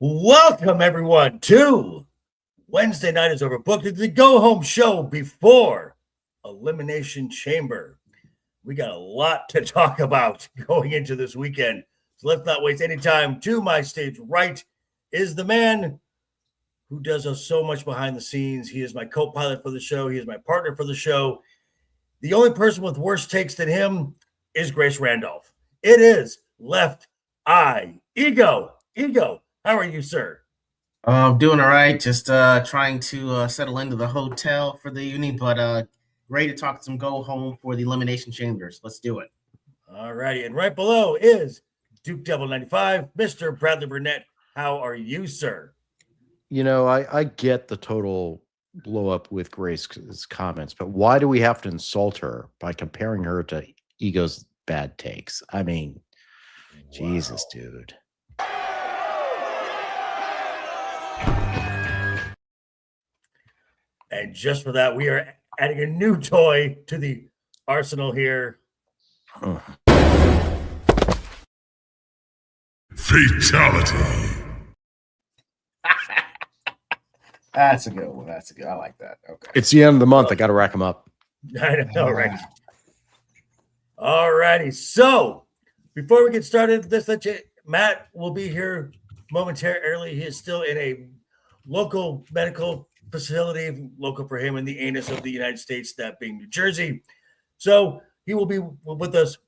Welcome, everyone, to Wednesday Night is Overbooked. It's the go-home show before Elimination Chamber. We got a lot to talk about going into this weekend, so let's not waste any time. To my stage right is the man who does us so much behind the scenes. He is my co-pilot for the show. He is my partner for the show. The only person with worse takes than him is Grace Randolph. It is LeftEyeEgo. Ego, how are you, sir? I'm doing all right. Just trying to settle into the hotel for the evening, but ready to talk some go home for the Elimination Chambers. Let's do it. All righty. And right below is Duke Devil 95, Mr. Bradley Burnett. How are you, sir? You know, I get the total blow up with Grace's comments, but why do we have to insult her by comparing her to Ego's bad takes? I mean, Jesus, dude. And just for that, we are adding a new toy to the arsenal here. Fatality. That's a good one. That's a good. I like that. Okay. It's the end of the month. I got to rack them up. I know, right? All righty. So before we get started, Matt will be here momentarily. He is still in a local medical facility, local for him in the anus of the United States, that being New Jersey. So he will be with us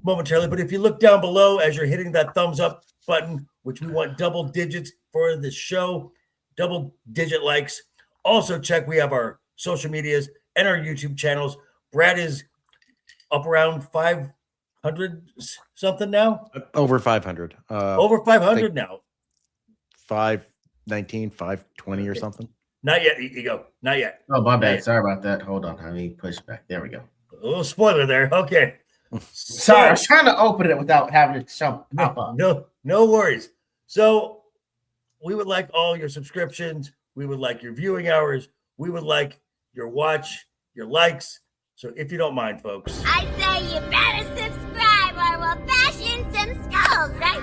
momentarily. But if you look down below as you're hitting that thumbs up button, which we want double digits for the show, double digit likes. Also check, we have our social medias and our YouTube channels. Brad is up around 500 something now. Over 500. Over 500 now. 519, 520 or something. Not yet, Ego. Not yet. Oh, my bad. Sorry about that. Hold on. Let me push back. There we go. A little spoiler there. Okay. Sorry, I was trying to open it without having it pop up. No worries. So we would like all your subscriptions. We would like your viewing hours. We would like your watch, your likes. So if you don't mind, folks. I'd say you better subscribe or we'll bash in some skulls, right?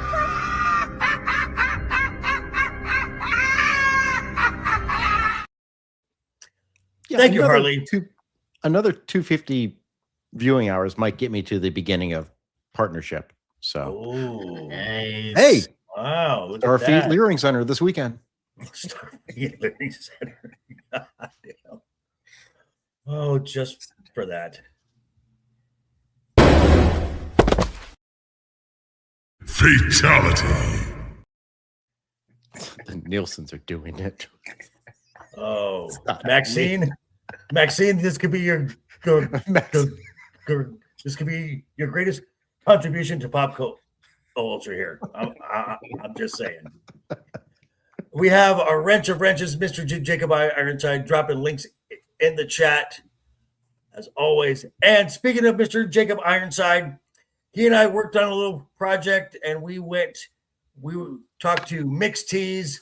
Yeah, thank you, Harley. Another 250 viewing hours might get me to the beginning of partnership. So, Nice. hey, wow, look at Starfleet that. Leering Center this weekend. Starfleet Learning Center. God damn. Oh, just for that. Fatality. The Nielsen's are doing it. Oh, Maxine, this could be your this could be your greatest contribution to pop culture here. I'm just saying. We have our wrench of wrenches, Mr. Jacob Ironside, dropping links in the chat as always. And speaking of Mr. Jacob Ironside, he and I worked on a little project, and we talked to Mixed Teas,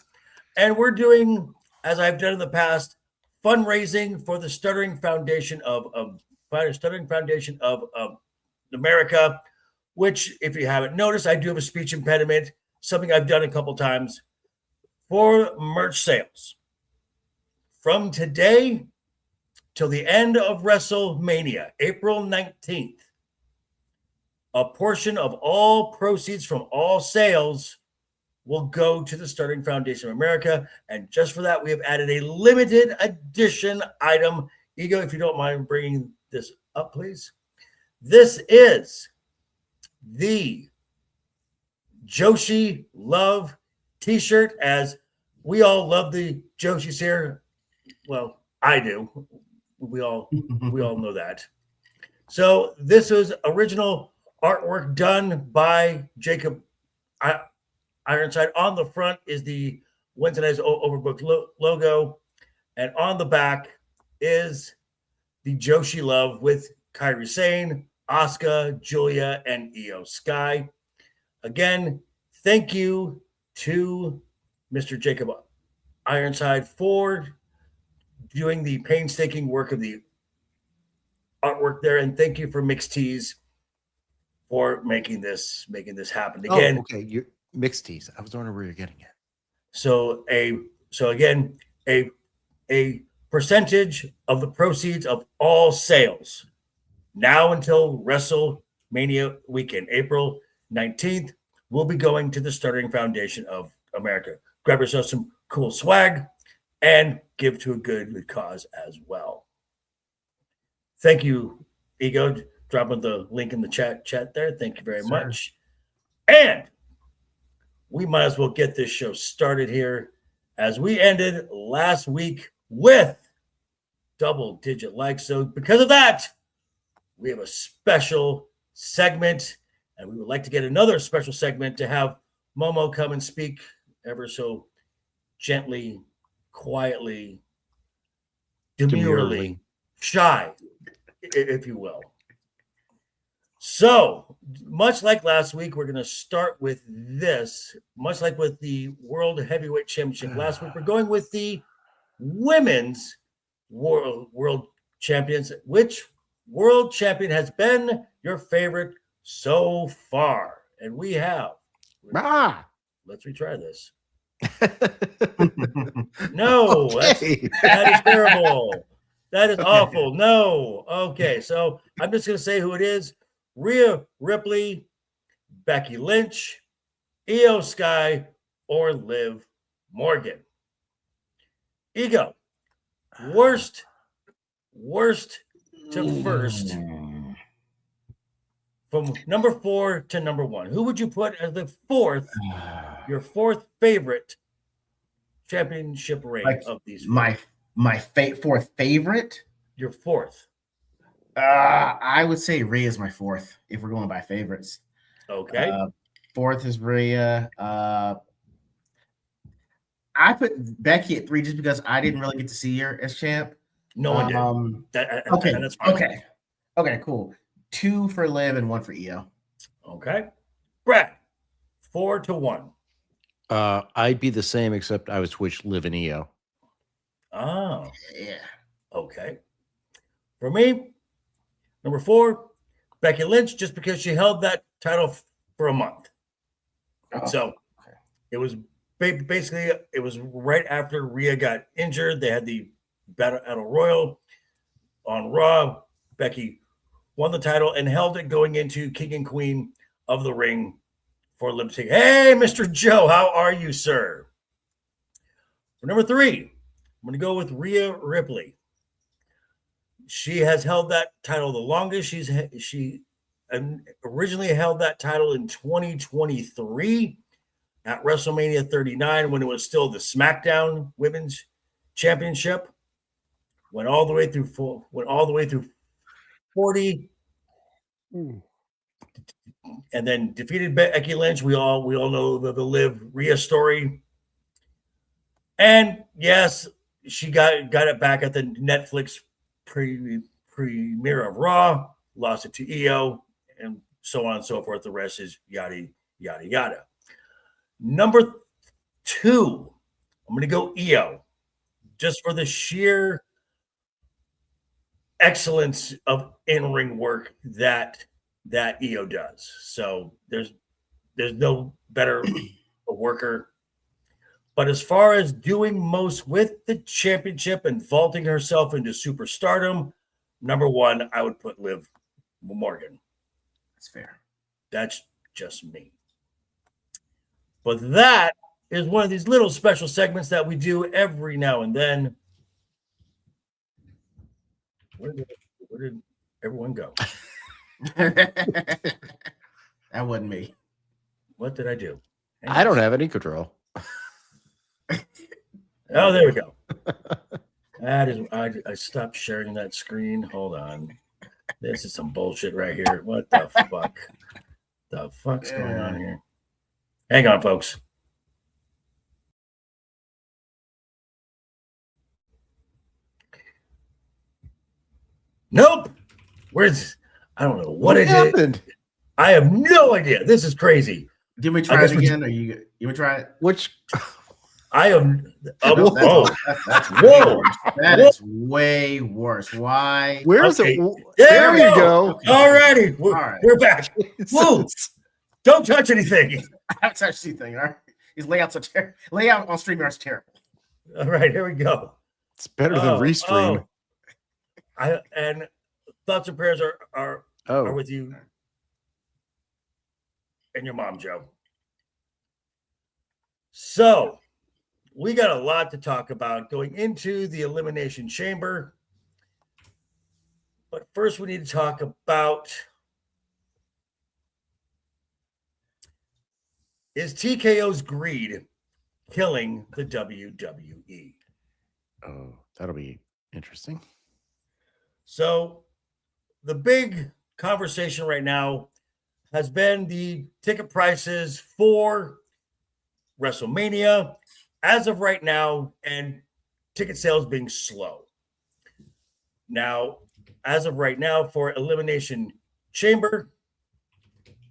and we're doing, as I've done in the past, fundraising for the Stuttering Foundation of America, which, if you haven't noticed, I do have a speech impediment, something I've done a couple times, for merch sales. From today till the end of WrestleMania, April 19th, a portion of all proceeds from all sales will go to the Stuttering Foundation of America. And just for that, we have added a limited edition item. Ego, if you don't mind bringing this up, please. This is the Joshi Love t-shirt, as we all love the Joshis here. Well, I do. We all know that. So this was original artwork done by Jacob Ironside. On the front is the Wednesday Night's Overbooked logo, and on the back is the Joshi Love with Kairi Sane, Asuka, Julia, and Io Sky. Again, thank you to Mr. Jacob Ironside for doing the painstaking work of the artwork there, and thank you for Mixed Teas for making this happen again. Oh, okay, you Mixed Teas. I was wondering where you're getting it. So again, a percentage of the proceeds of all sales now until WrestleMania weekend, April 19th, will be going to the Stuttering Foundation of America. Grab yourself some cool swag and give to a good cause as well. Thank you, Ego, dropping the link in the chat there. Thank you very much. And we might as well get this show started here, as we ended last week with double-digit likes. So because of that, we have a special segment, and we would like to get another special segment to have Momo come and speak ever so gently, quietly, demurely, shy, if you will. So, much like last week, we're going to start with this. Much like with the World Heavyweight Championship last week, we're going with the Women's World Champions. Which world champion has been your favorite so far? And we have. Let's retry this. No, Okay. that is terrible. That is awful. No. Okay, so I'm just going to say who it is. Rhea Ripley, Becky Lynch, Io Sky, or Liv Morgan. Ego. Worst to first. From number 4 to number 1. Who would you put as the your fourth favorite championship reign of these? My fourth favorite? Your fourth. I would say Rhea is my fourth, if we're going by favorites. Okay. Fourth is Rhea. I put Becky at 3 just because I didn't really get to see her as champ. No one did. Okay, cool. 2 for Liv and 1 for Io. Okay. Brad, 4 to 1. I'd be the same, except I would switch Liv and Io. Oh. Yeah. Okay. For me, number 4, Becky Lynch, just because she held that title for a month. So it was basically, it was right after Rhea got injured. They had the Battle Royal on Raw. Becky won the title and held it going into King and Queen of the Ring for lip sync. Hey, Mr. Joe, how are you, sir? For number 3, I'm going to go with Rhea Ripley. She has held that title the longest. She originally held that title in 2023 at WrestleMania 39 when it was still the SmackDown Women's Championship. Went all the way through 40, and then defeated Becky Lynch. We all know the Liv Rhea story. And yes, she got it back at the Netflix premiere of Raw, lost it to Io, and so on and so forth. The rest is yada, yada, yada. Number 2, I'm going to go Io, just for the sheer excellence of in-ring work that Io does. So there's no better worker. But as far as doing most with the championship and vaulting herself into superstardom, number 1, I would put Liv Morgan. That's fair. That's just me. But that is one of these little special segments that we do every now and then. Where did everyone go? That wasn't me. What did I do? I don't have any control. Oh, there we go. That is, I stopped sharing that screen. Hold on. This is some bullshit right here. What the fuck? The fuck's going on here? Hang on, folks. Nope. Where's? I don't know what it happened. I have no idea. This is crazy. Do we try it again? Or you want to try it? Which I am. That's Whoa! That is way worse. Why? Where's Okay. it? There we go. Okay. All righty. All right. We're back. Whoa! Don't touch anything. I haven't touched anything. All right. These layouts are layout on StreamYard's terrible. All right, here we go. It's better than Restream. And thoughts and prayers are with you and your mom, Joe. So we got a lot to talk about going into the Elimination Chamber. But first, we need to talk about, is TKO's greed killing the WWE? Oh, that'll be interesting. So the big conversation right now has been the ticket prices for WrestleMania as of right now, and ticket sales being slow. Now, as of right now, for Elimination Chamber,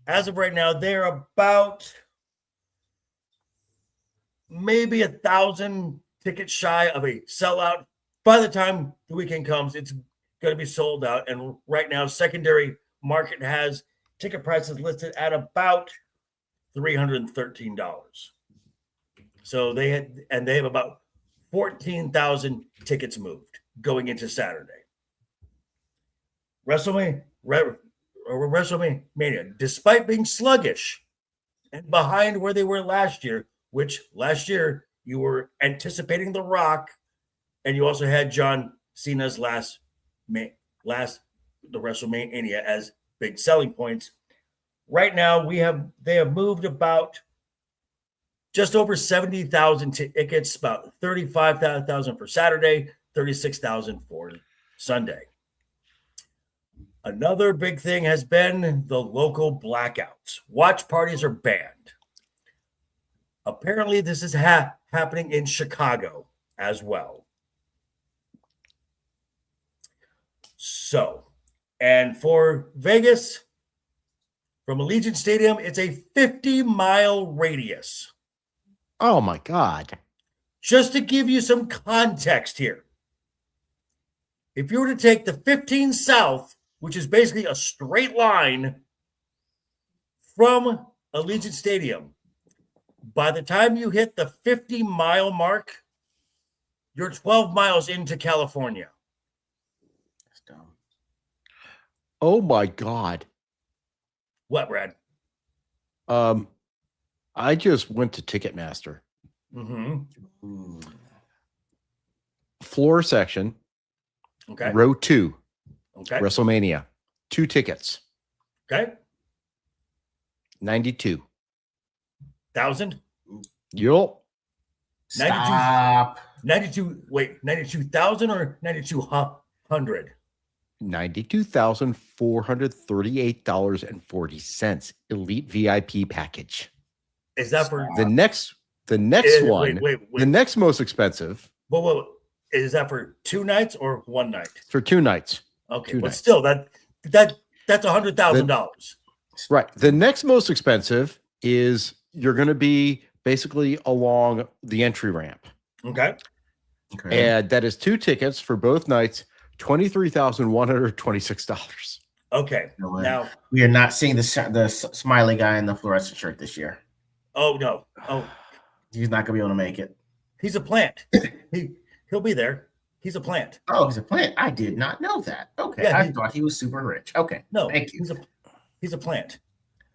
as of right now, they're about maybe 1,000 tickets shy of a sellout. By the time the weekend comes, it's going to be sold out. And right now, secondary market has ticket prices listed at about $313. So they have about 14,000 tickets moved going into Saturday. WrestleMania, despite being sluggish and behind where they were last year, which last year you were anticipating The Rock, and you also had John Cena's last the WrestleMania as big selling points. Right now, they have moved about just over 70,000 tickets, about 35,000 for Saturday, 36,000 for Sunday. Another big thing has been the local blackouts. Watch parties are banned. Apparently, this is happening in Chicago as well. So, and for Vegas, from Allegiant Stadium, it's a 50-mile radius. Oh, my God. Just to give you some context here, if you were to take the 15 South, which is basically a straight line from Allegiant Stadium, by the time you hit the 50-mile mark, you're 12 miles into California. That's dumb. Oh, my God. What, Brad? I just went to Ticketmaster. Mm-hmm. Floor section, Okay. row 2, Okay. WrestleMania. 2 tickets, Okay. 92,000. 1,000? Yup. Stop. 92,000 or 9,200? $92,438.40. Elite VIP package. Is that for The next one, wait. the next most expensive Wait. Is that for 2 nights or 1 night? for 2 nights. Okay, 2 but nights. still, that's $100,000. Right. The next most expensive is you're going to be basically along the entry ramp. Okay. Okay. And that is 2 tickets for both nights, $23,126. Okay. You know what? Now, We are not seeing the smiley guy in the fluorescent shirt this year. oh no. Oh, He's not gonna be able to make it. he's a plant. He'll be there. He's a plant. Oh, he's a plant. I did not know that. Okay, Yeah, I thought he was super rich. Okay, No, thank you. he's a plant.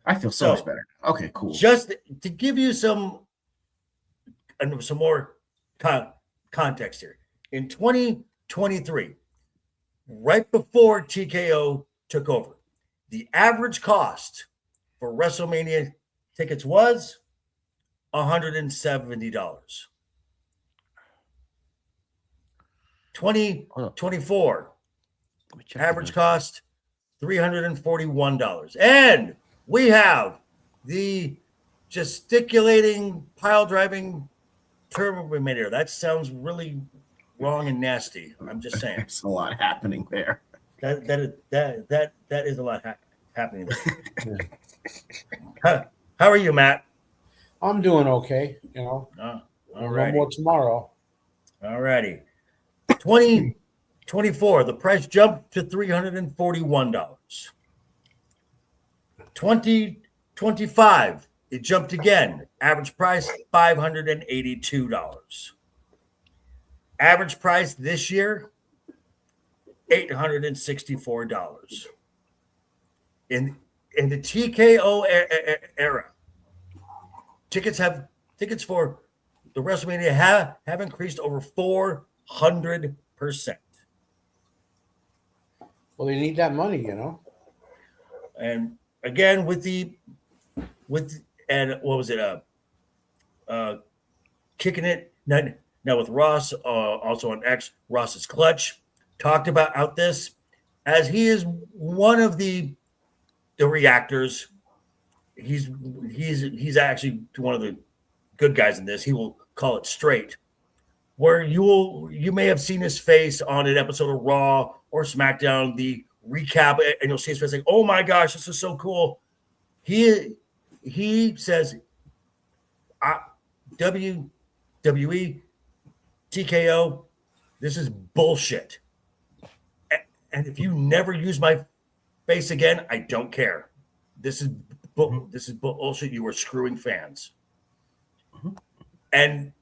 I feel so much better. Okay, cool. Just to give you some more context here. In 2023, right before TKO took over, the average cost for WrestleMania tickets was $170. 2024 Let me check average the- cost $341. And we have the gesticulating, pile driving Terminator. That sounds really wrong and nasty. I'm just saying. There's a lot happening there. That is a lot happening there. How are you, Matt? I'm doing okay, All One righty. more tomorrow. All righty. 2024, the price jumped to $341. 2025, It jumped again. Average price $582. Average price this year $864. In the TKO era, tickets for the WrestleMania have increased over 400%. Well, they need that money, you know. And again, what was it? Kicking it now with Ross, also on X. Ross's Clutch talked about this, as he is one of the reactors. He's actually one of the good guys in this. He will call it straight. Where you may have seen his face on an episode of Raw or SmackDown, the recap, and you'll see his face like, "Oh my gosh, this is so cool." He says, WWE, TKO, this is bullshit. And if you never use my face again, I don't care. This is bullshit. You are screwing fans. And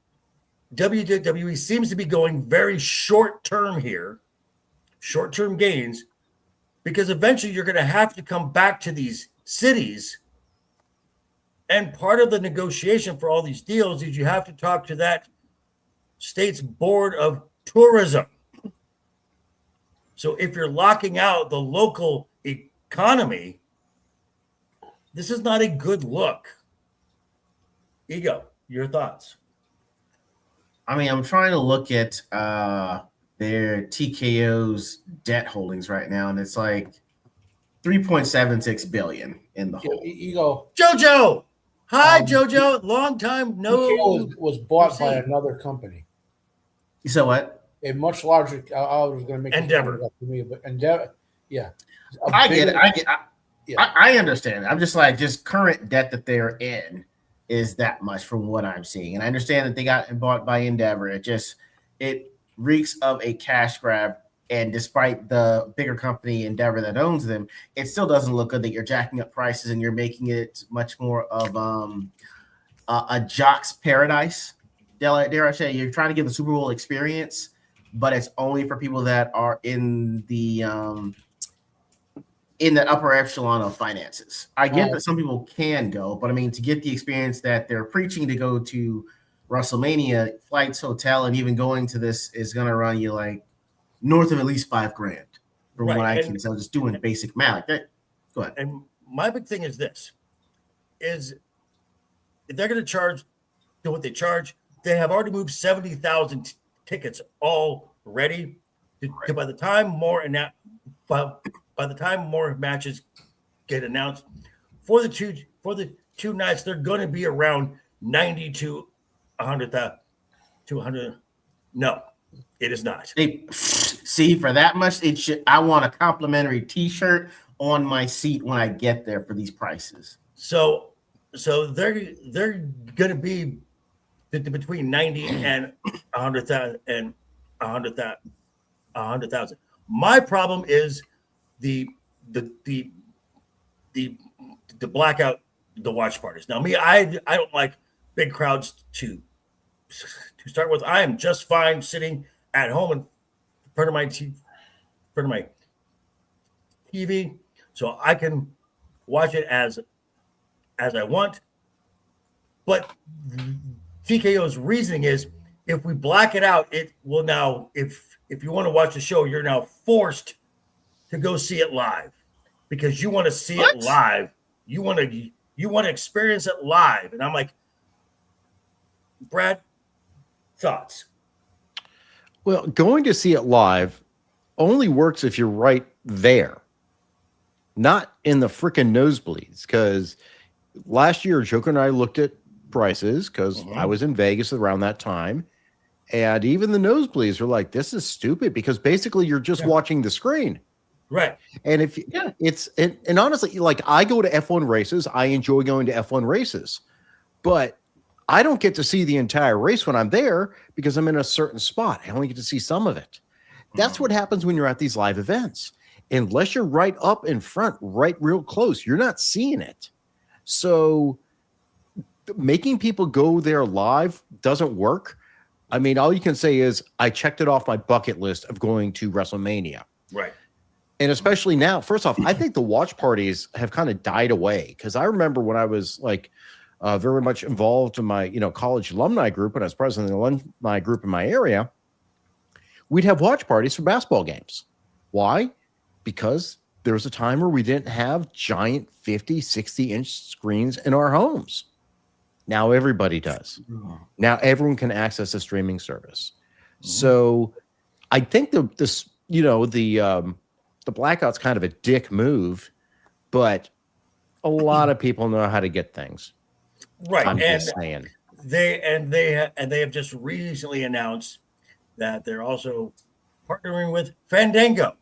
WWE seems to be going very short-term here, short-term gains, because eventually you're going to have to come back to these cities. And part of the negotiation for all these deals is you have to talk to that state's board of tourism. So if you're locking out the local economy, this is not a good look. Ego, your thoughts? I mean, I'm trying to look at their TKO's debt holdings right now, and it's like 3.76 billion in the hole. Ego. Jojo, hi Jojo, long time no. TKO was bought by another company. You said what? A much larger. I was going to make Endeavor. To me, but Endeavor, yeah. I get it. I understand. I'm just like, just current debt that they're in is that much from what I'm seeing, and I understand that they got bought by Endeavor. It reeks of a cash grab, and despite the bigger company Endeavor that owns them, it still doesn't look good that you're jacking up prices and you're making it much more of a jock's paradise. Dare I say, you're trying to give the Super Bowl experience, but it's only for people that are in the upper echelon of finances. I get that some people can go, but I mean, to get the experience that they're preaching to go to WrestleMania, flights, hotel, and even going to this is going to run you like north of at least $5,000 from what I can tell, just doing basic math. Go ahead. And my big thing is this, is if they're going to charge do what they charge, they have already moved 70,000 tickets already. By the time more matches get announced for the two nights, they're going to be around 90 to 100,000. No, it is not. See, for that much, I want a complimentary T-shirt on my seat when I get there for these prices. So they're going to be between 90 and 100,000 100,000. My problem is the blackout, the watch parties. Now, I don't like big crowds to start with. I am just fine sitting at home in front of my TV, so I can watch it as I want. But TKO's reasoning is, if we black it out, it will now, if you want to watch the show, you're now forced to go see it live, because you want to see it live. You want to experience it live. And I'm like, Brad, thoughts? Well, going to see it live only works if you're right there, not in the freaking nosebleeds. Because last year, Joker and I looked at prices because I was in Vegas around that time. And even the nosebleeds are like, this is stupid, because basically you're just watching the screen. Right. And if and honestly, like, I go to F1 races, I enjoy going to F1 races, but I don't get to see the entire race when I'm there because I'm in a certain spot. I only get to see some of it. That's what happens when you're at these live events. Unless you're right up in front, right real close, you're not seeing it. So making people go there live doesn't work. I mean, all you can say is I checked it off my bucket list of going to WrestleMania. Right. And especially now, first off, I think the watch parties have kind of died away, because I remember when I was like very much involved in my college alumni group, and I was president of the alumni group in my area, we'd have watch parties for basketball games. Why? Because there was a time where we didn't have giant 50, 60-inch screens in our homes. Now everybody does. Now everyone can access a streaming service. So I think the blackout's kind of a dick move, but a lot of people know how to get things. Right. I'm just saying. They have just recently announced that they're also partnering with Fandango.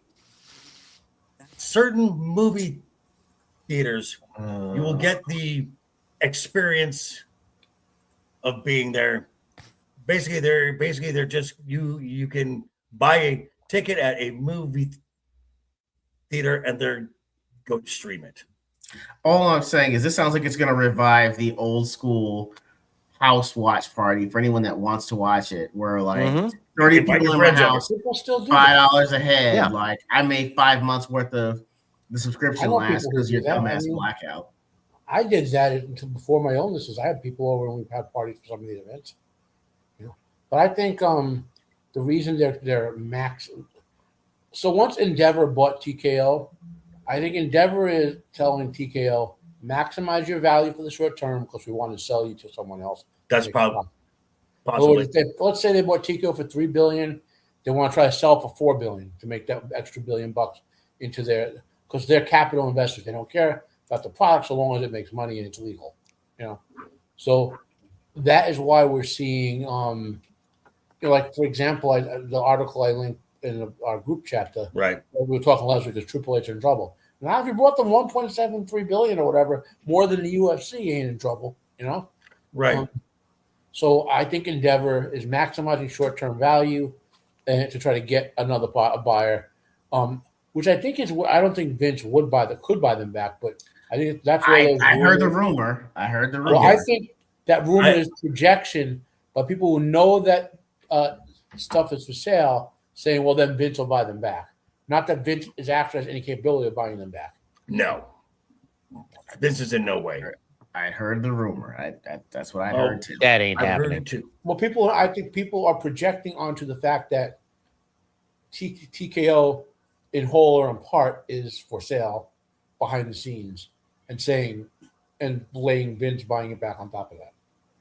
Certain movie theaters, you will get the experience of being there. Basically, they're just you can buy a ticket at a movie theater and they're go stream it. All I'm saying is this sounds like it's going to revive the old school house watch party for anyone that wants to watch it, where like 30 people in my house, People still do $5 a head. Yeah. Like I made 5 months worth of the subscription last because your dumbass blackout. I did that until before my illnesses. I had people over and we've had parties for some of these events. But I think the reason they're max. So once Endeavor bought TKO, I think Endeavor is telling TKO, maximize your value for the short term because we want to sell you to someone else. That's probably possibly. Let's say they bought TKO for $3 billion. They want to try to sell for $4 billion to make that extra $1 billion into their, because they're capital investors. They don't care about the product so long as it makes money and it's legal. So that is why we're seeing, like for example, the article I linked in our group chat. Right. We were talking last week because Triple H are in trouble. Now, if you brought them $1.73 billion or whatever, more than the UFC ain't in trouble, Right. So I think Endeavor is maximizing short-term value and to try to get another buyer, which I think is what I don't think Vince could buy them back, but I think that's where I heard the rumor. Well, I think that rumor is projection, but people who know that stuff is for sale saying, well, then Vince will buy them back. Not that Vince is actually has any capability of buying them back. No. Vince is in no way. I heard the rumor. That's what I heard too. That ain't I've happening. heard it too. Well, I think people are projecting onto the fact that TKO in whole or in part is for sale behind the scenes and laying Vince buying it back on top of that.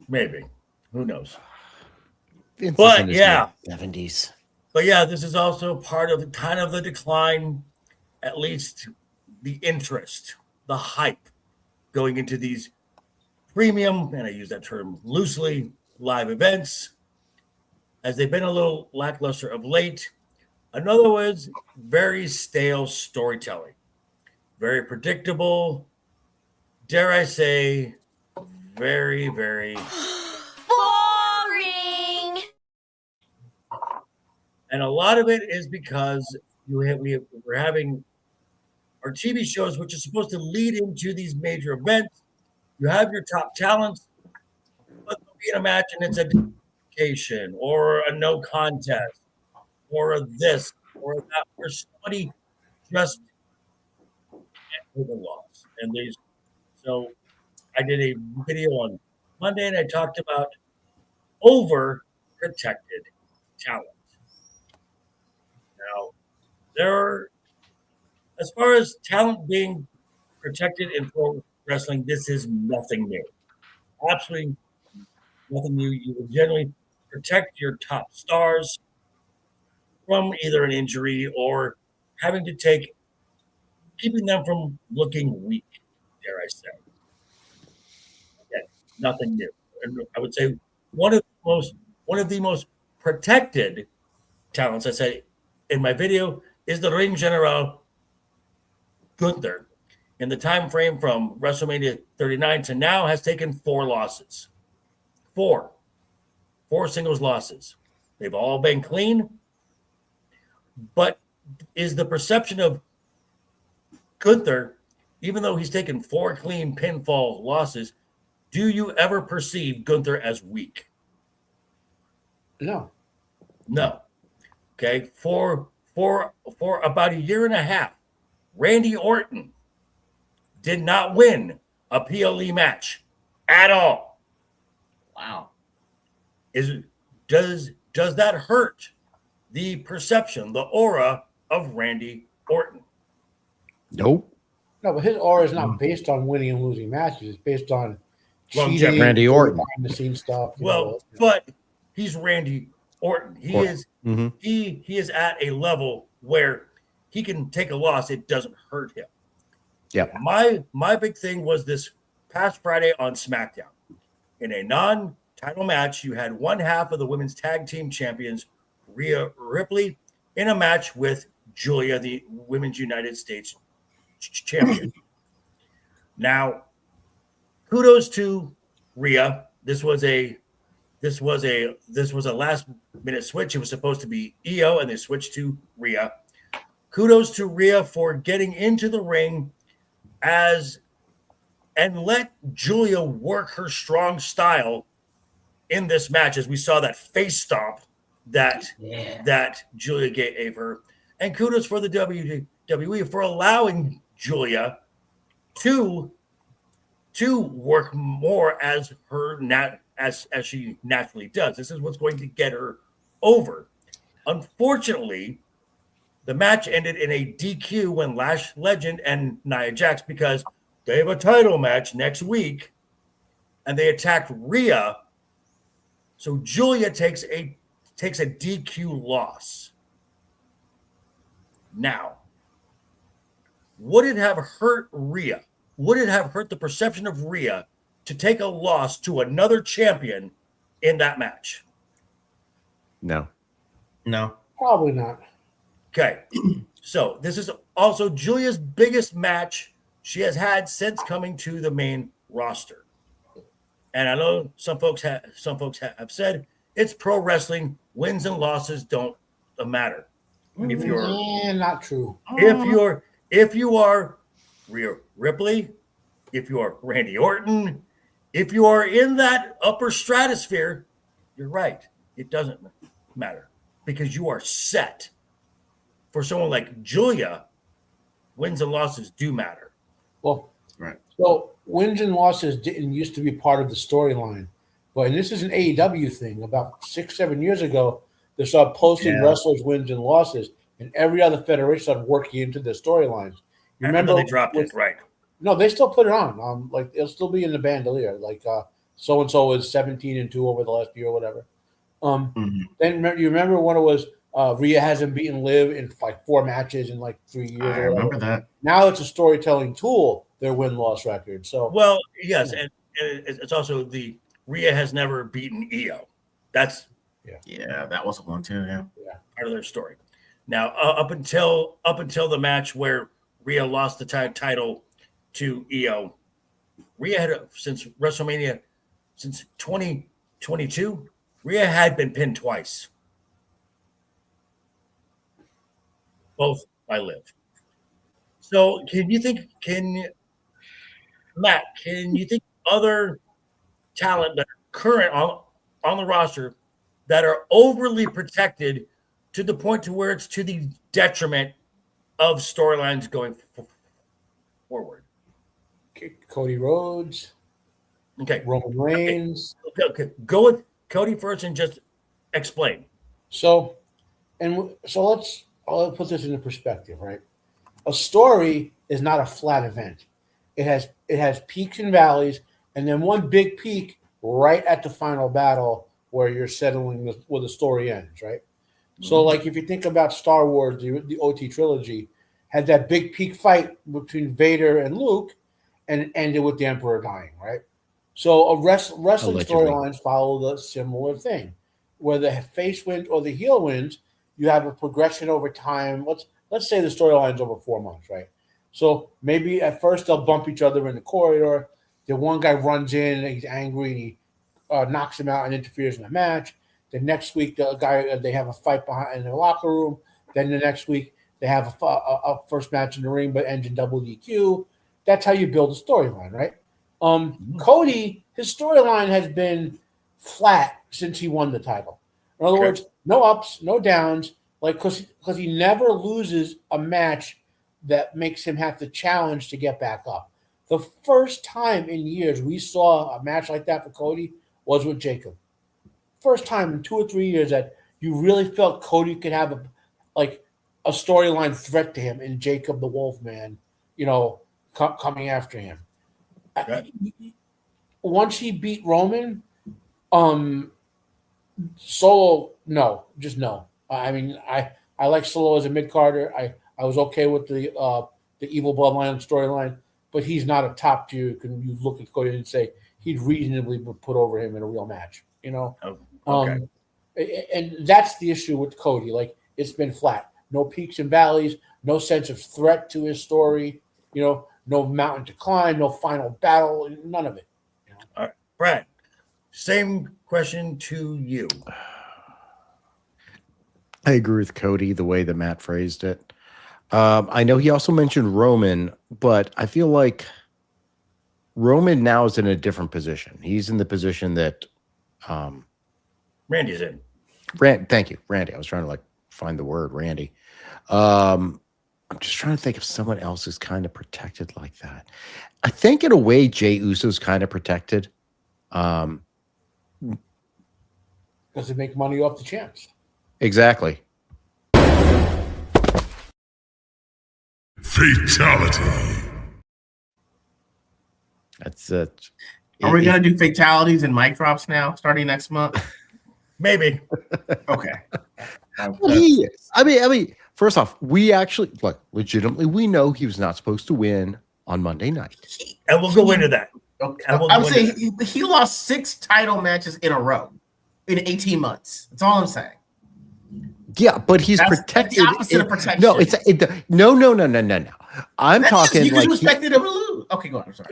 Maybe. Who knows? Vince But, is in his yeah. 70s. But yeah, this is also part of kind of the decline, at least the interest, the hype going into these premium, and I use that term loosely, live events, as they've been a little lackluster of late. In other words, very stale storytelling, very predictable, dare I say, very, very Boring. And a lot of it is because we're having our TV shows, which are supposed to lead into these major events. You have your top talents, but they'll be in a match and it's a disqualification or a no contest or a this or that, or somebody just with a loss. And so I did a video on Monday and I talked about over-protected talent. Now, as far as talent being protected in pro wrestling, this is nothing new. Absolutely nothing new. You will generally protect your top stars from either an injury or keeping them from looking weak, dare I say. Again, nothing new. And I would say one of the most protected talents, I said in my video, is the Ring General Gunther. In the time frame from WrestleMania 39 to now, has taken 4 losses. 4 singles losses. They've all been clean. But is the perception of Gunther, even though he's taken 4 clean pinfall losses, do you ever perceive Gunther as weak? No. No. Okay. For about a year and a half, Randy Orton did not win a PLE match at all. Wow. Does that hurt the perception, the aura of Randy Orton? Nope. No, but his aura is not based on winning and losing matches. It's based on Longevity. cheating, Randy Orton. behind the scenes stuff. Well, but he's Randy Orton. He Orton. is Mhm. he is at a level where he can take a loss. It doesn't hurt him. Yeah. My big thing was this past Friday on SmackDown. In a non-title match, you had one half of the women's tag team champions, Rhea Ripley, in a match with Julia, the Women's United States champion. Now, kudos to Rhea. This was a last minute switch. It was supposed to be Io, and they switched to Rhea. Kudos to Rhea for getting into the ring and let Julia work her strong style in this match, as we saw that face stomp that Julia gave her. And kudos for the WWE for allowing Julia to work more as she naturally does. This is what's going to get her over. Unfortunately, the match ended in a DQ when Lash Legend and Nia Jax, because they have a title match next week, and they attacked Rhea. So Julia takes a DQ loss. Now, would it have hurt Rhea? Would it have hurt the perception of Rhea to take a loss to another champion in that match? No. No. Probably not. Okay. So this is also Julia's biggest match she has had since coming to the main roster. And I know some folks have said it's pro wrestling. Wins and losses don't matter. If you're not true. If you are Rhea Ripley, if you are Randy Orton, if you are in that upper stratosphere, you're right. It doesn't matter because you are set. For someone like Julia, wins and losses do matter. Well, right. So wins and losses didn't used to be part of the storyline, but and this is an AEW thing. About 6-7 years ago, they started posting wrestlers' wins and losses, and every other federation started working into their storylines. You remember they dropped it, right? No, they still put it on. Like it'll still be in the bandolier. Like so and so is 17-2 over the last year or whatever. Then you remember when it was Rhea hasn't beaten Liv in like 4 matches in like 3 years. I remember that. Now it's a storytelling tool, their win-loss record. So well, yes, and it's also the Rhea has never beaten Io. That's that was one too. Yeah, part of their story. Now, up until the match where Rhea lost the title to Io, Rhea had since WrestleMania, since 2022, Rhea had been pinned twice. Both by Liv. So can you think other talent that are current on the roster that are overly protected to the point to where it's to the detriment of storylines going forward? Cody Rhodes. Okay. Roman Reigns. Okay. Go with Cody first and just explain. So I'll put this into perspective, right? A story is not a flat event. It has peaks and valleys, and then one big peak right at the final battle where you're settling where the story ends, right? So, like if you think about Star Wars, the OT trilogy had that big peak fight between Vader and Luke, and it ended with the Emperor dying, right? So, wrestling storylines follow the similar thing, where the face wins or the heel wins. You have a progression over time. Let's say the storyline's over 4 months, right? So maybe at first they'll bump each other in the corridor. The one guy runs in and he's angry and he knocks him out and interferes in the match. The next week, they have a fight behind in the locker room. Then the next week they have a first match in the ring, but ends in double DQ. That's how you build a storyline, right? Cody, his storyline has been flat since he won the title. In other words, no ups, no downs. Like because he never loses a match that makes him have to challenge to get back up. The first time in years we saw a match like that for Cody was with Jacob. First time in 2 or 3 years that you really felt Cody could have a storyline threat to him in Jacob the Wolfman, coming after him. Right. Once he beat Roman, Solo, no, just no. I mean, I like Solo as a mid-carder. I was okay with the Evil Bloodline storyline, but he's not a top tier. You look at Cody and say he'd reasonably put over him in a real match, Oh, okay. And that's the issue with Cody. Like, it's been flat. No peaks and valleys, no sense of threat to his story, no mountain to climb, no final battle, none of it. All right, Brad, same question to you. I agree with Cody the way that Matt phrased it. I know he also mentioned Roman, but I feel like Roman now is in a different position. He's in the position that Randy's in. Thank you, Randy. I was trying to find the word Randy. I'm just trying to think if someone else is kind of protected like that. I think in a way Jey Uso's kind of protected. Because they make money off the champs. Exactly. Fatality. That's it. Are we gonna do fatalities and mic drops now, starting next month? Maybe. Okay. I mean, first off, we actually legitimately we know he was not supposed to win on Monday night, And we'll go into that. Okay. And we'll I'm go saying into he lost 6 title matches in a row in 18 months. That's all I'm saying. yeah, but he's That's protected. the opposite of protection. No, no. I'm talking you just like respected him to lose. Okay, go on. I'm sorry.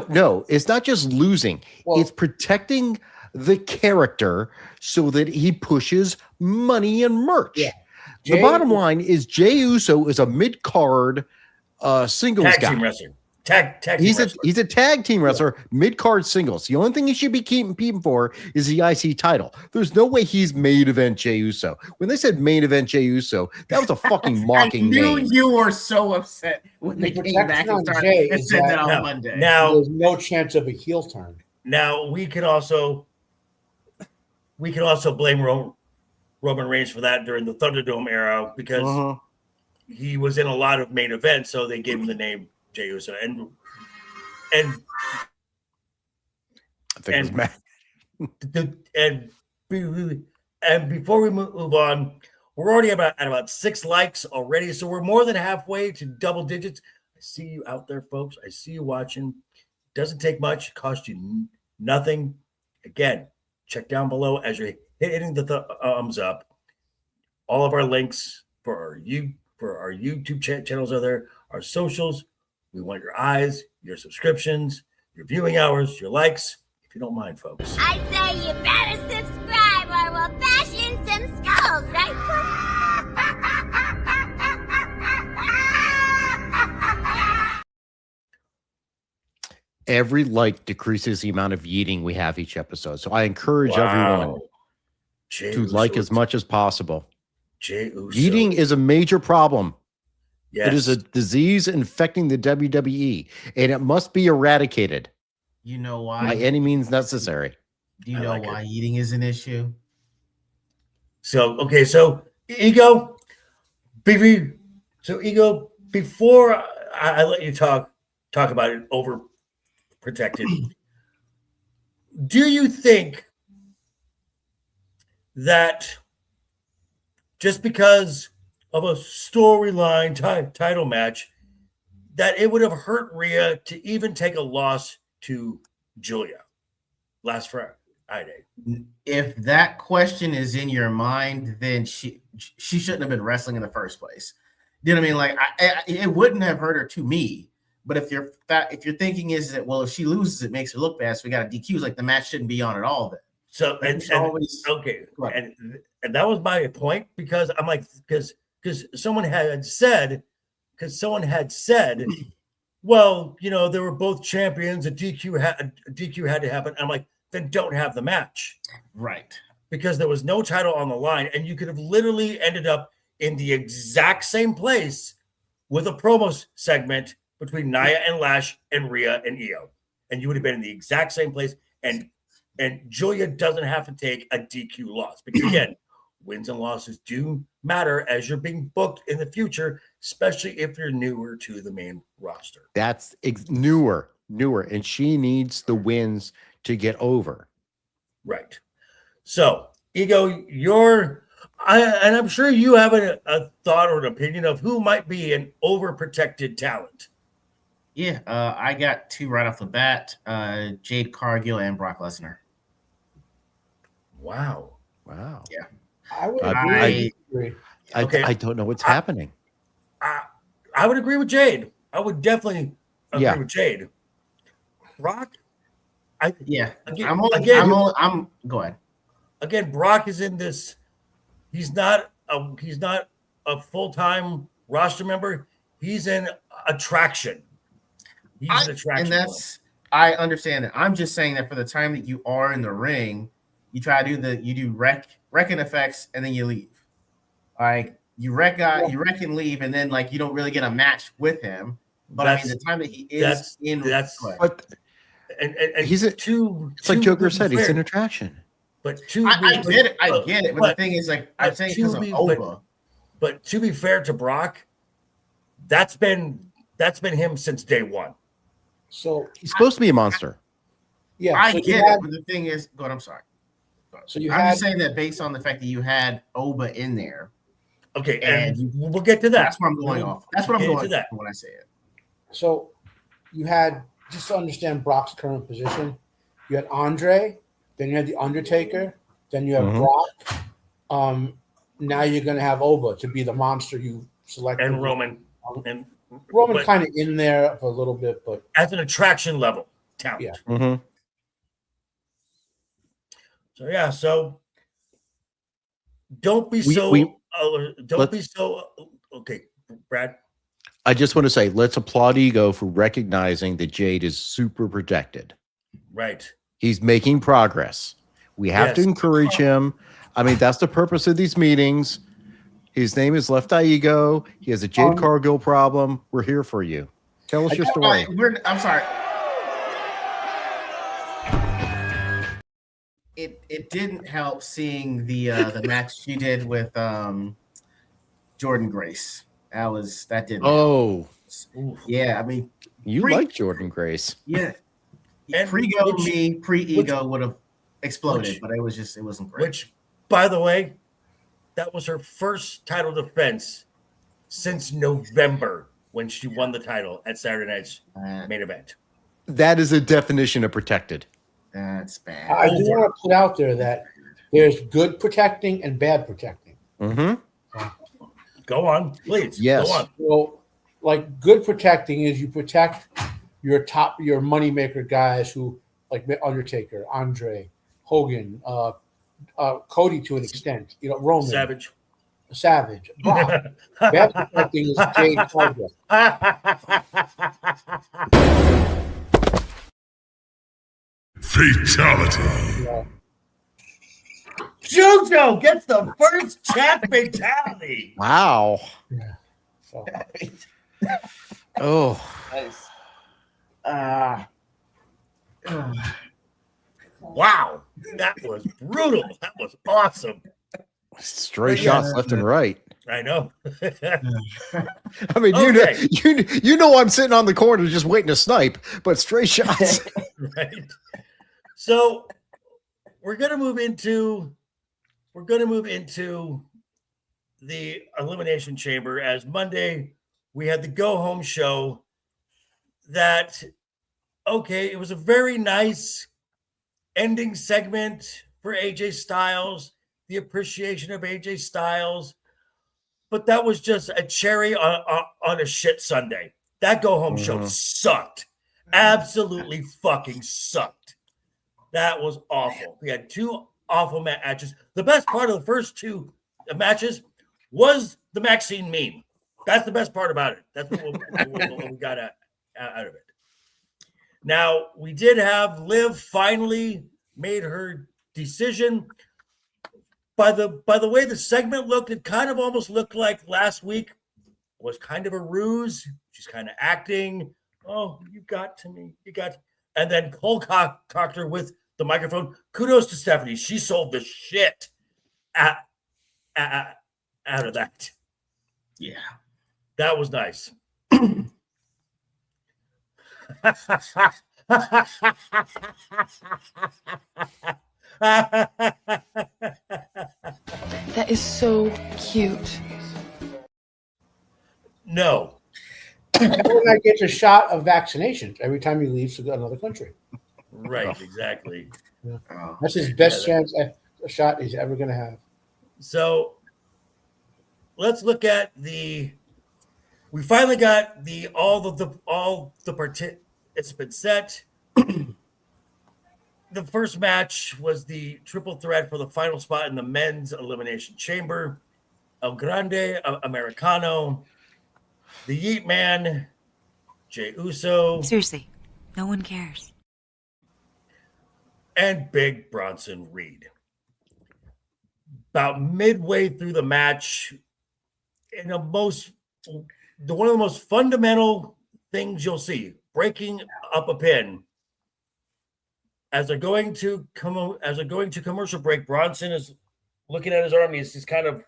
No. It's not just losing. Well- It's protecting the character so that he pushes money and merch. Yeah. The bottom line is Jey Uso is a mid-card singles tag guy. team wrestler. Tag team He's wrestler. a tag team wrestler, mid-card singles. The only thing he should be competing for is the IC title. There's no way he's main event Jey Uso. When they said main event Jey Uso, that was a fucking mocking I knew name. you were so upset when they The came back protection and, on Jey and is said that- that on No. Monday. Now, There's no chance of a heel turn. now we can also blame Roman Reigns for that during the Thunderdome era because he was in a lot of main events, so they gave him the name Jey Uso. And I think it was Matt. and before we move on, we're already at about 6 likes already, so we're more than halfway to double digits. I see you out there, folks. I see you watching. Doesn't take much. It costs you nothing. Again, check down below as you're hitting the thumbs up. All of our links for our YouTube channels are there. Our socials. We want your eyes, your subscriptions, your viewing hours, your likes. If you don't mind, folks. I'd say you better subscribe or we'll bash in some skulls, right? Every like decreases the amount of yeeting we have each episode. So I encourage everyone Jey to Uso. like as much as possible. Jey Uso. Yeeting is a major problem. Yes. It is a disease infecting the WWE, and it must be eradicated You know why? by any means necessary. Do you I know like why eating is an issue? So Ego, Ego, before I let you talk about it, overprotected, do you think that just because of a storyline title match that it would have hurt Rhea to even take a loss to Julia last Friday? If that question is in your mind, then she shouldn't have been wrestling in the first place. You know what I mean? Like it wouldn't have hurt her to me. But if your thinking is that, well, if she loses, it makes her look bad, so we got to DQ. Like the match shouldn't be on at all. Then So and that was my point, because I'm like, because someone had said well, they were both champions. A DQ had to happen. I'm like, then don't have the match. Right. Because there was no title on the line, and you could have literally ended up in the exact same place with a promo segment between Nia and Lash and Rhea and Io. And you would have been in the exact same place. And Julia doesn't have to take a DQ loss. Because again, wins and losses do matter as you're being booked in the future, especially if you're newer to the main roster. That's newer. And she needs the wins to get over. Right. So, Ego, and I'm sure you have a thought or an opinion of who might be an overprotected talent. Yeah, I got two right off the bat: Jade Cargill and Brock Lesnar. Wow. Yeah, I would agree. I don't know what's happening. I would agree with Jade. I would definitely agree with Jade. Brock. I'm go ahead. Again, Brock is in this. He's not a full-time roster member. He's an attraction. He's an attraction. And I understand that. I'm just saying that for the time that you are in the ring, you try to do wrecking effects, and then you leave. Like you wreck and leave, and then like you don't really get a match with him. But the time that he is in, but he's it's like Joker said, he's an attraction. But I get it. But the thing is, like, I'm saying because of Oba. But to be fair to Brock, that's been him since day one. So he's supposed to be a monster. Yeah, I get it. But the thing is, God, I'm sorry. So I'm just saying that based on the fact that you had Oba in there. Okay, and we'll get to that. That's what I'm going off. That's what I'm going to when I say it. So you had, just to understand Brock's current position, you had Andre. Then you had The Undertaker. Then you have Brock. Now you're going to have Oba to be the monster you selected. And Roman. Roman kind of in there for a little bit, but as an attraction level talent. Yeah. Mm-hmm. So don't be okay, Brad. I just want to say, let's applaud Ego for recognizing that Jade is super protected. Right. He's making progress. We have to encourage him. I mean, that's the purpose of these meetings. His name is LeftEyeEgo. He has a Jade Cargill problem. We're here for you. Tell us your story. I'm sorry. It didn't help seeing the match she did with Jordan Grace. That didn't. Oh, yeah. I mean, you like Jordan Grace? Yeah. Pre-ego would have exploded, but it wasn't great. Which, by the way, that was her first title defense since November when she won the title at Saturday Night's main event. That is a definition of protected. That's bad. I do want to put out there that there's good protecting and bad protecting. Mm-hmm. Go on, please. Yes. Go on. Well, like good protecting is you protect your moneymaker guys who like Undertaker, Andre, Hogan, Cody to an extent. Roman, Savage. Brock. Bad protecting is Jade Cargill. Fatality. JoJo gets the first chat fatality. Wow. Yeah. So. Oh. Nice. Wow. That was brutal. That was awesome. Stray shots left and right. I know. I mean, you know, I'm sitting on the corner just waiting to snipe, but stray shots. Right. So we're gonna move into the Elimination Chamber, as Monday we had the go home show. That it was a very nice ending segment for AJ Styles, the appreciation of AJ Styles. But that was just a cherry on a shit Sunday. That go-home show sucked. Absolutely fucking sucked. That was awful. We had two awful matches. The best part of the first two matches was the Maxine meme. That's the best part about it. That's what we got at. out of it. Now, we did have Liv finally made her decision. By the way the segment looked, it kind of almost looked like last week was kind of a ruse. She's kind of acting. Oh, you got to me. You got. And then Cole cocked her with the microphone. Kudos to Stephanie. She sold the shit out of that. Yeah. That was nice. That is so cute. No. Everyone gets a shot of vaccination every time he leaves to go to another country. Right, exactly. Yeah. That's his best chance at a shot he's ever going to have. So let's look at we finally got all the participants set. The first match was the triple threat for the final spot in the men's elimination chamber. El Grande Americano, the Yeet Man, Jey Uso, Seriously, no one cares. and Big Bronson Reed. About midway through the match, in one of the most fundamental things you'll see, breaking up a pin. As they're going to commercial break, Bronson is looking at his arm. He's kind of,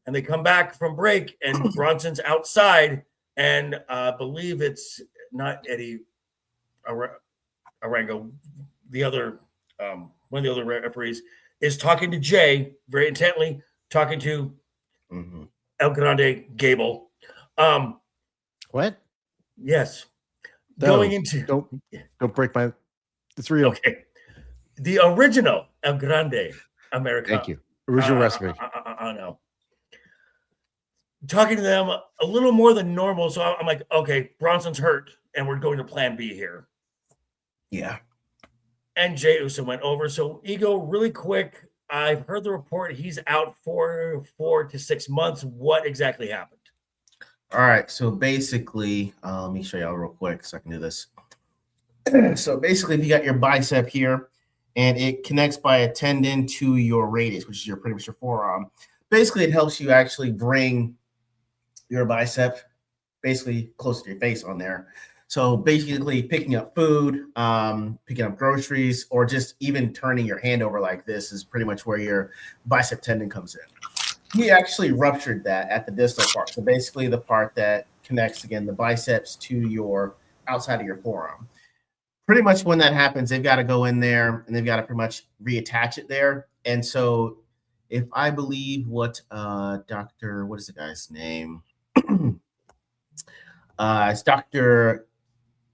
and they come back from break, and Bronson's outside, and I believe it's not Eddie Arango, the other one of the other referees is talking to Jay very intently, talking to El Grande Gable. What? Yes. No, Going into don't break my. It's real. Okay. The original El Grande America. Thank you. Original recipe. I know. Talking to them a little more than normal. So I'm like, okay, Bronson's hurt, and we're going to plan B here. Yeah. And Jey Uso went over. So Ego, really quick, I've heard the report he's out for 4 to 6 months. What exactly happened? All right. So basically, let me show y'all real quick so I can do this. So basically, if you got your bicep here and it connects by a tendon to your radius, which is pretty much your forearm, basically it helps you actually bring your bicep basically close to your face on there. So basically picking up food, picking up groceries, or just even turning your hand over like this is pretty much where your bicep tendon comes in. He actually ruptured that at the distal part. So basically the part that connects, again, the biceps to your outside of your forearm. Pretty much when that happens, they've got to go in there and they've got to pretty much reattach it there. And so if I believe what what is the guy's name? It's Dr.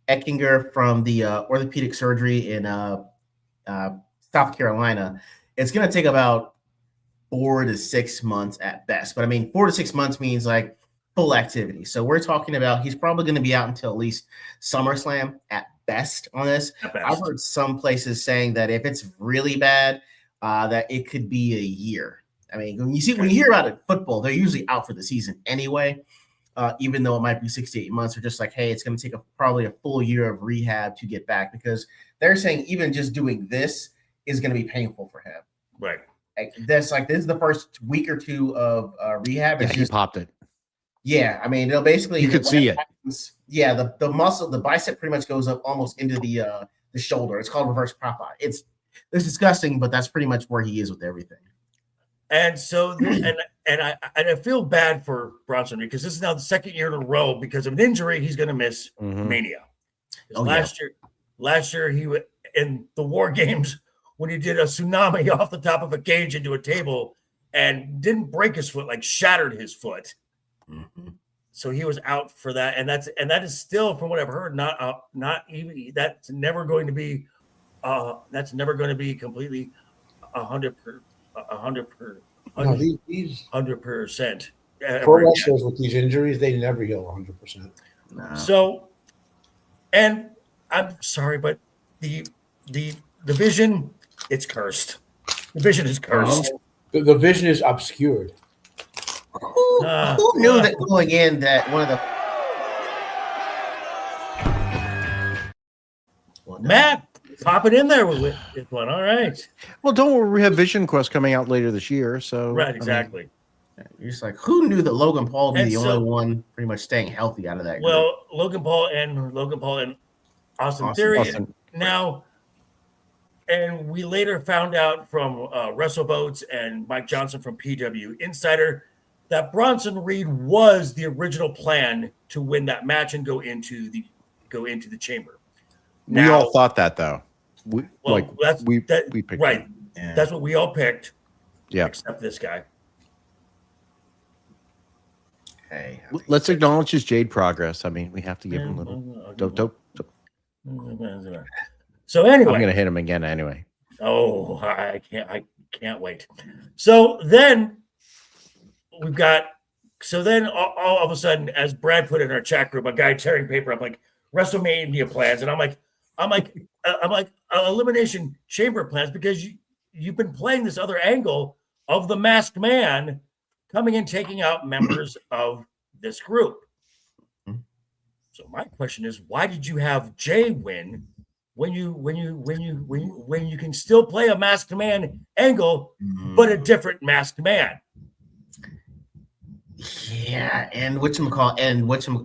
Eckinger from the orthopedic surgery in South Carolina. It's going to take about 4 to 6 months at best. But I mean, 4 to 6 months means like full activity. So we're talking about he's probably going to be out until at least SummerSlam at best on this. I've heard some places saying that if it's really bad, that it could be a year. I mean, when you hear about it, football, they're usually out for the season anyway, even though it might be 6 to 8 months. They're just like, hey, it's going to take probably a full year of rehab to get back, because they're saying even just doing this is going to be painful for him. Right. This is the first week or two of rehab. Yeah, he popped it. Yeah, I mean, it'll basically you could see it. Yeah, the muscle, the bicep pretty much goes up almost into the shoulder. It's called reverse Popeye. It's disgusting, but that's pretty much where he is with everything. And so, and I feel bad for Bronson because this is now the second year in a row because of an injury. He's going to miss Mania. Last year he in the War Games when he did a tsunami off the top of a cage into a table and didn't break his foot, like shattered his foot. So he was out for that, and that is still, from what I've heard, not even that's never going to be completely 100%. Pro wrestlers with these injuries, they never heal 100%. No. So, and I'm sorry, but the vision, it's cursed. The vision is cursed. The vision is obscured. Who knew that going in that one of the Matt popping in there with one. All right. Well, don't worry. We have Vision Quest coming out later this year. So Right, exactly. You're just like, who knew that Logan Paul would be And the so- only one pretty much staying healthy out of that group? Well, Logan Paul and Austin Theory Austin. now, and we later found out from WrestleBoats and Mike Johnson from PW Insider that Bronson Reed was the original plan to win that match and go into the chamber. we all thought that though. We picked right. it. Yeah. That's what we all picked. Yeah. Except this guy. Hey, Let's acknowledge his Jade progress. I mean, we have to give him a little. Don't. So anyway, I'm gonna hit him again anyway. oh, I can't wait. So then we've got. So then all of a sudden, as Brad put in our chat group, a guy tearing paper. I'm like WrestleMania plans, and I'm like elimination chamber plans because you've been playing this other angle of the masked man coming and taking out members of this group. So my question is, why did you have Jay win when you can still play a masked man angle, but a different masked man? yeah, and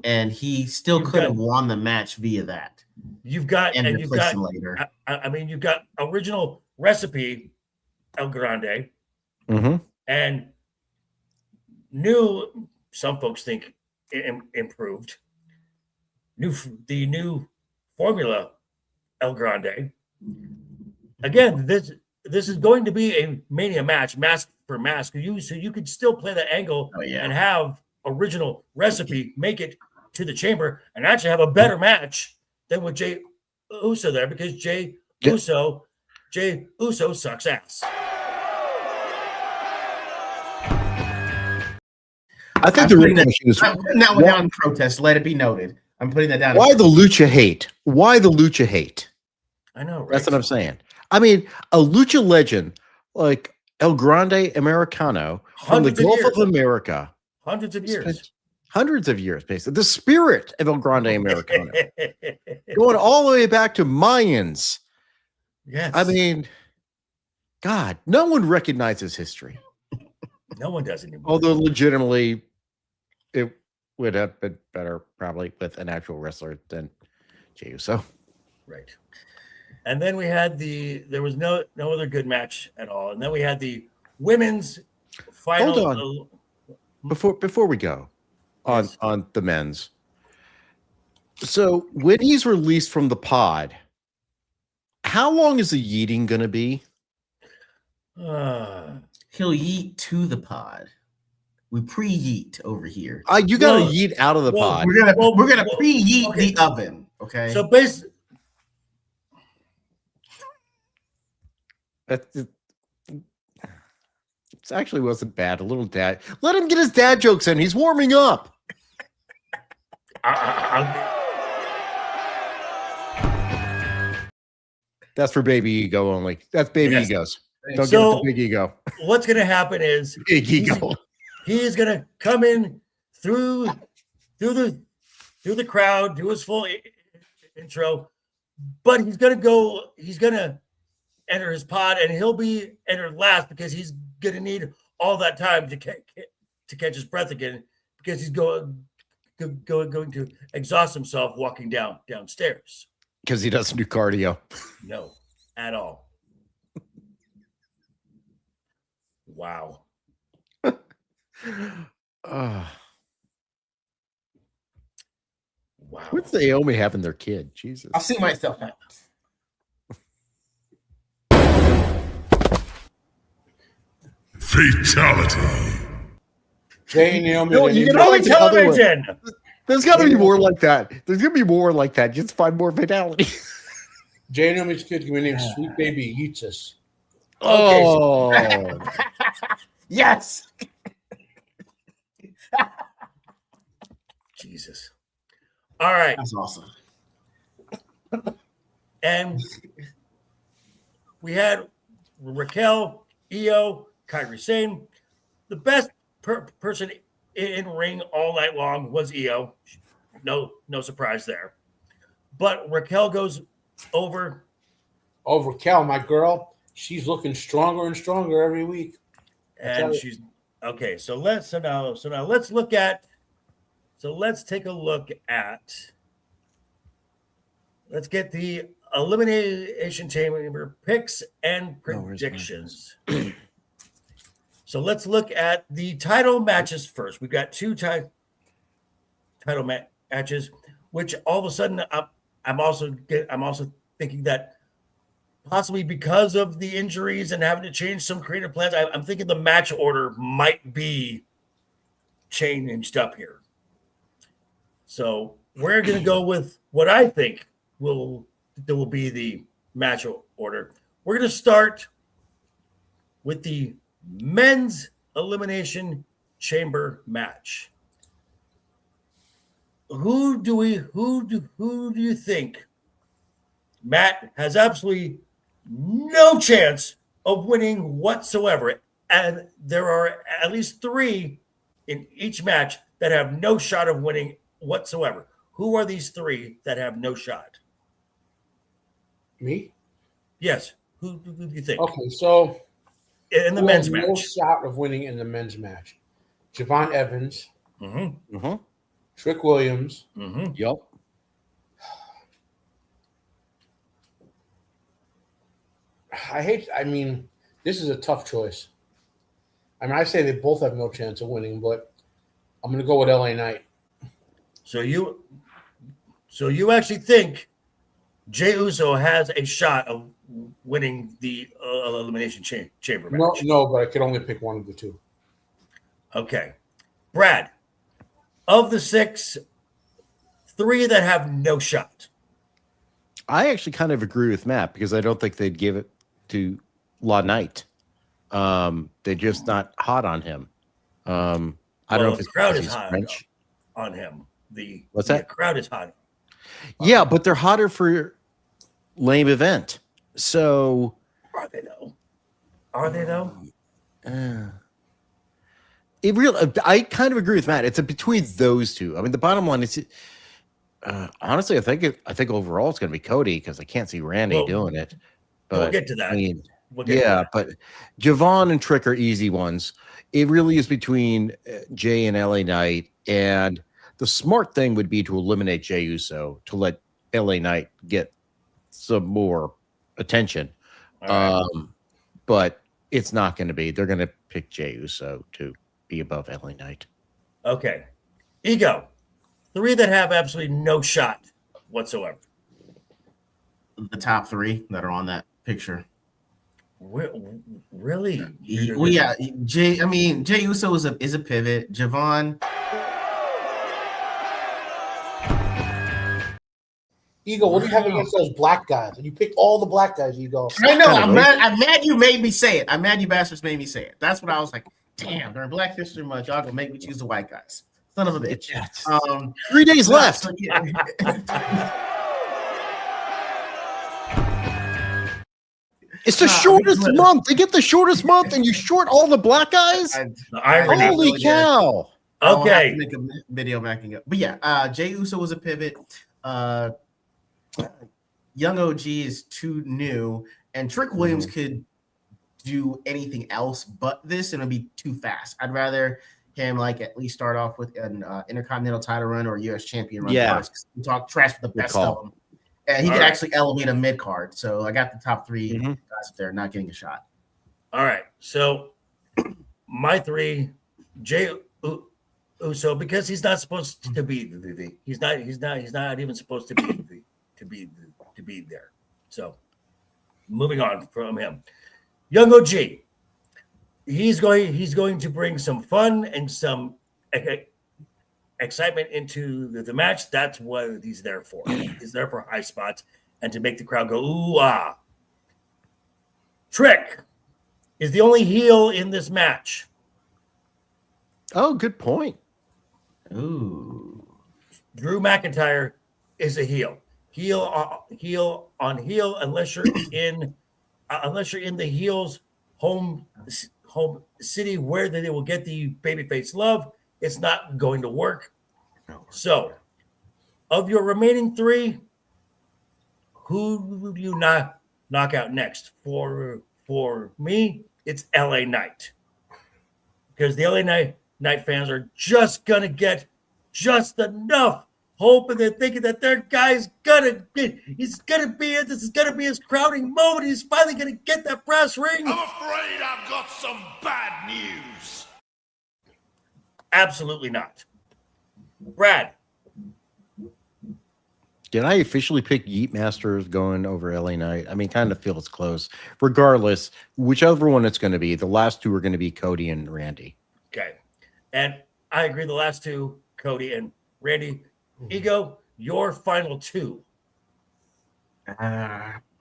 and he still could have won the match via that. You've got later. I mean, you've got original recipe El Grande and new. Some folks think improved. The new formula El Grande. Again, this is going to be a Mania match, mask for mask. So you could still play that angle and have original recipe make it to the chamber and actually have a better match than with Jay Uso there, because Jay Uso sucks ass. I think the real question is, I'm putting that one down in protest. Let it be noted. I'm putting that down. why the lucha hate? Why the lucha hate? I know, right? That's what I'm saying. I mean, a lucha legend like El Grande Americano from the Gulf of America. Hundreds of years. Hundreds of years, basically. The spirit of El Grande Americano. Going all the way back to Mayans. Yes. I mean, God, no one recognizes history. No one does anymore. Although legitimately, it would have been better probably with an actual wrestler than Jey Uso. Right. And then we had there was no other good match at all. And then we had the women's final. Hold on. Before we go on the men's. So when he's released from the pod, how long is the yeeting going to be? He'll yeet to the pod. We pre-yeet over here. You got to yeet out of the pod. We're gonna pre-yeet the oven. Okay. So basically, It actually wasn't bad. A little dad. Let him get his dad jokes in. He's warming up. That's for baby ego only. That's baby egos. Don't give it the big ego. What's going to happen is big ego. He's going to come in through the crowd, do his full intro, but he's going to enter his pod, and he'll be entered last because he's going to need all that time to catch his breath again, because he's going to exhaust himself walking downstairs. Because he doesn't do cardio. No, at all. Wow. Wow. What's Naomi having their kid? Jesus. I'll see myself out. Fatality. Jay and Naomi. No, you can only television. There's got to be more like that. There's going to be more like that. Just find more fatality. Jay and Naomi's kid's going to be named Sweet Baby Yeetsus. Oh. Yes. Jesus. All right. That's awesome. And we had Raquel, Io, Kairi Sane. The best person in ring all night long was Io. No surprise there. But Raquel goes over. Over Cal, my girl. She's looking stronger and stronger every week. And she's okay. So let's take a look at. Let's get the Elimination Chamber picks and predictions. So let's look at the title matches first. We've got two title matches, which all of a sudden I'm also thinking that possibly because of the injuries and having to change some creative plans, I'm thinking the match order might be changed up here. So we're going to go with what I think will be the match order. We're going to start with the men's elimination chamber match. Who do you think Matt has absolutely no chance of winning whatsoever? And there are at least 3 in each match that have no shot of winning whatsoever. Who are these 3 that have no shot? Me? Yes. Who do you think? Okay, so in the men's no match, shot of winning in the men's match. Javon Evans, Mm-hmm. Trick Williams. Mm-hmm. Yep. I mean, this is a tough choice. I mean, I say they both have no chance of winning, but I'm going to go with LA Knight. So you actually think Jey Uso has a shot of winning the elimination chamber match? No, but I could only pick one of the 2. Okay, Brad. Of the 6, 3 that have no shot. I actually kind of agree with Matt because I don't think they'd give it to La Knight. They're just not hot on him. I don't know if the it's crowd because is he's hot French. on him. What's that? The crowd is hot. Yeah, but they're hotter for lame event. So Are they though? Are they though? I kind of agree with Matt. It's between those 2. I mean, the bottom line is, honestly, I think overall it's going to be Cody because I can't see Randy doing it. But we'll get to that. I mean, but Javon and Trick are easy ones. It really is between Jay and LA Knight, and the smart thing would be to eliminate Jey Uso to let LA Knight get some more attention. Right. But it's not going to be. They're going to pick Jey Uso to be above LA Knight. Okay. Ego. 3 that have absolutely no shot whatsoever. The top 3 that are on that picture. Really? Well, yeah. Jey Uso is a pivot. Javon. Ego, what do you have against those black guys? And you picked all the black guys, Ego. I know. I'm mad you made me say it. I'm mad you bastards made me say it. That's what I was like. Damn, during Black History Month, y'all gonna make me choose the white guys. Son of a bitch. 3 days left. So, yeah. It's the shortest month. They get the shortest month, and you short all the black guys. Holy cow! Okay, I'll have to make a video backing up. But yeah, Jey Uso was a pivot. Young OG is too new, and Trick Williams could do anything else but this, and it'd be too fast. I'd rather him like at least start off with an Intercontinental title run or U.S. champion run first. We talk trash with the best of them, and he could actually elevate a mid card. So I got the top 3 guys up there not getting a shot. All right, so my 3, Jey Uso, because he's not supposed to be he's not even supposed to be there. So moving on from him. Young OG, he's going to bring some fun and some excitement into the match. That's what he's there for. He's there for high spots and to make the crowd go, ooh, ah. Trick is the only heel in this match. Oh, good point. Ooh. Drew McIntyre is a heel. Heel on heel, unless you're in the heels home city where they will get the babyface love, it's not going to work. So, of your remaining 3, who do you knock out next? For me, it's LA Knight. Because the LA Knight fans are just going to get just enough hope, and they're thinking that their guy's this is going to be his crowning moment. He's finally going to get that brass ring. I'm afraid I've got some bad news. Absolutely not. Brad. Did I officially pick Yeet Masters going over LA Knight? I mean, kind of feels close. Regardless, whichever one it's going to be, the last two are going to be Cody and Randy. Okay. And I agree, the last two, Cody and Randy. Ego, your final two.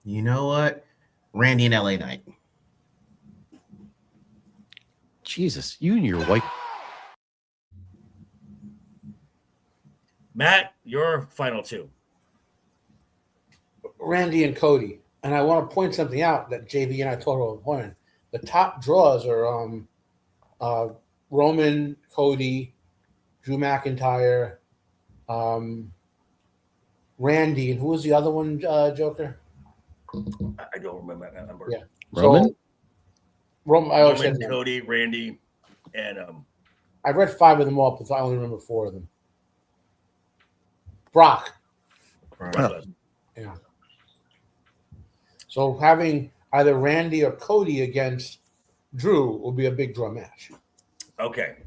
You know what? Randy and LA Knight. Jesus, you and your white. Matt, your final two. Randy and Cody. And I want to point something out that JV and I told her important. The top draws are Roman, Cody, Drew McIntyre, Randy, and who was the other one, Joker? I don't remember that number. Yeah. Roman? So, Roman, I always Roman, said Cody, Randy, and I read 5 of them all, but I only remember 4 of them. Brock. Huh. Yeah. So having either Randy or Cody against Drew will be a big draw match. okay.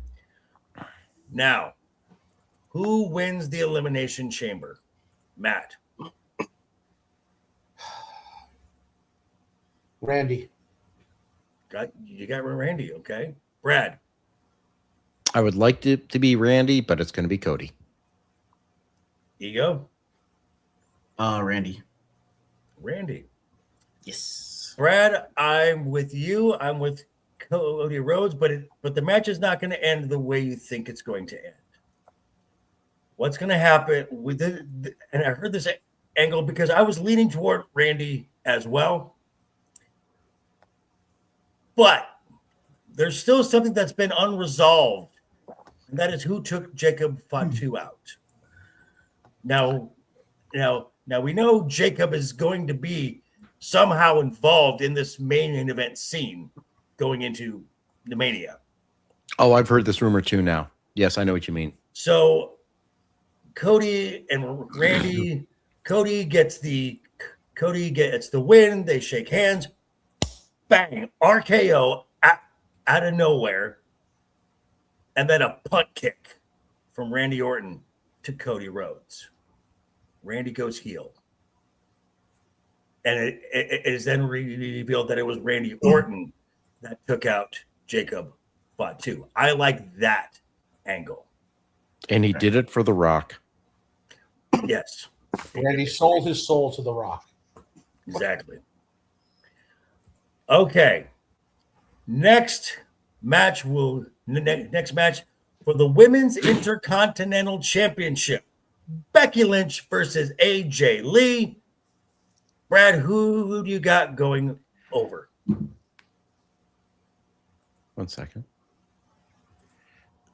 Now, who wins the Elimination Chamber? Matt. Randy. You got Randy, okay. Brad. I would like it to be Randy, but it's going to be Cody. Ego. Randy. Randy. Yes. Brad, I'm with you. I'm with Cody Rhodes, but the match is not going to end the way you think it's going to end. What's going to happen with it? And I heard this angle because I was leaning toward Randy as well. But there's still something that's been unresolved, and that is who took Jacob Fatu out. Now we know Jacob is going to be somehow involved in this main event scene going into the Mania. Oh, I've heard this rumor too now. Yes, I know what you mean. So Cody and Randy, Cody gets the win. They shake hands. Bang, RKO out of nowhere. And then a punt kick from Randy Orton to Cody Rhodes. Randy goes heel. And it is then revealed that it was Randy Orton that took out Jacob Fatu. I like that angle. And he did it for The Rock. Yes. Randy sold his soul to The Rock. Exactly. Okay. Next match for the Women's Intercontinental Championship. Becky Lynch versus AJ Lee. Brad, who do you got going over? 1 second.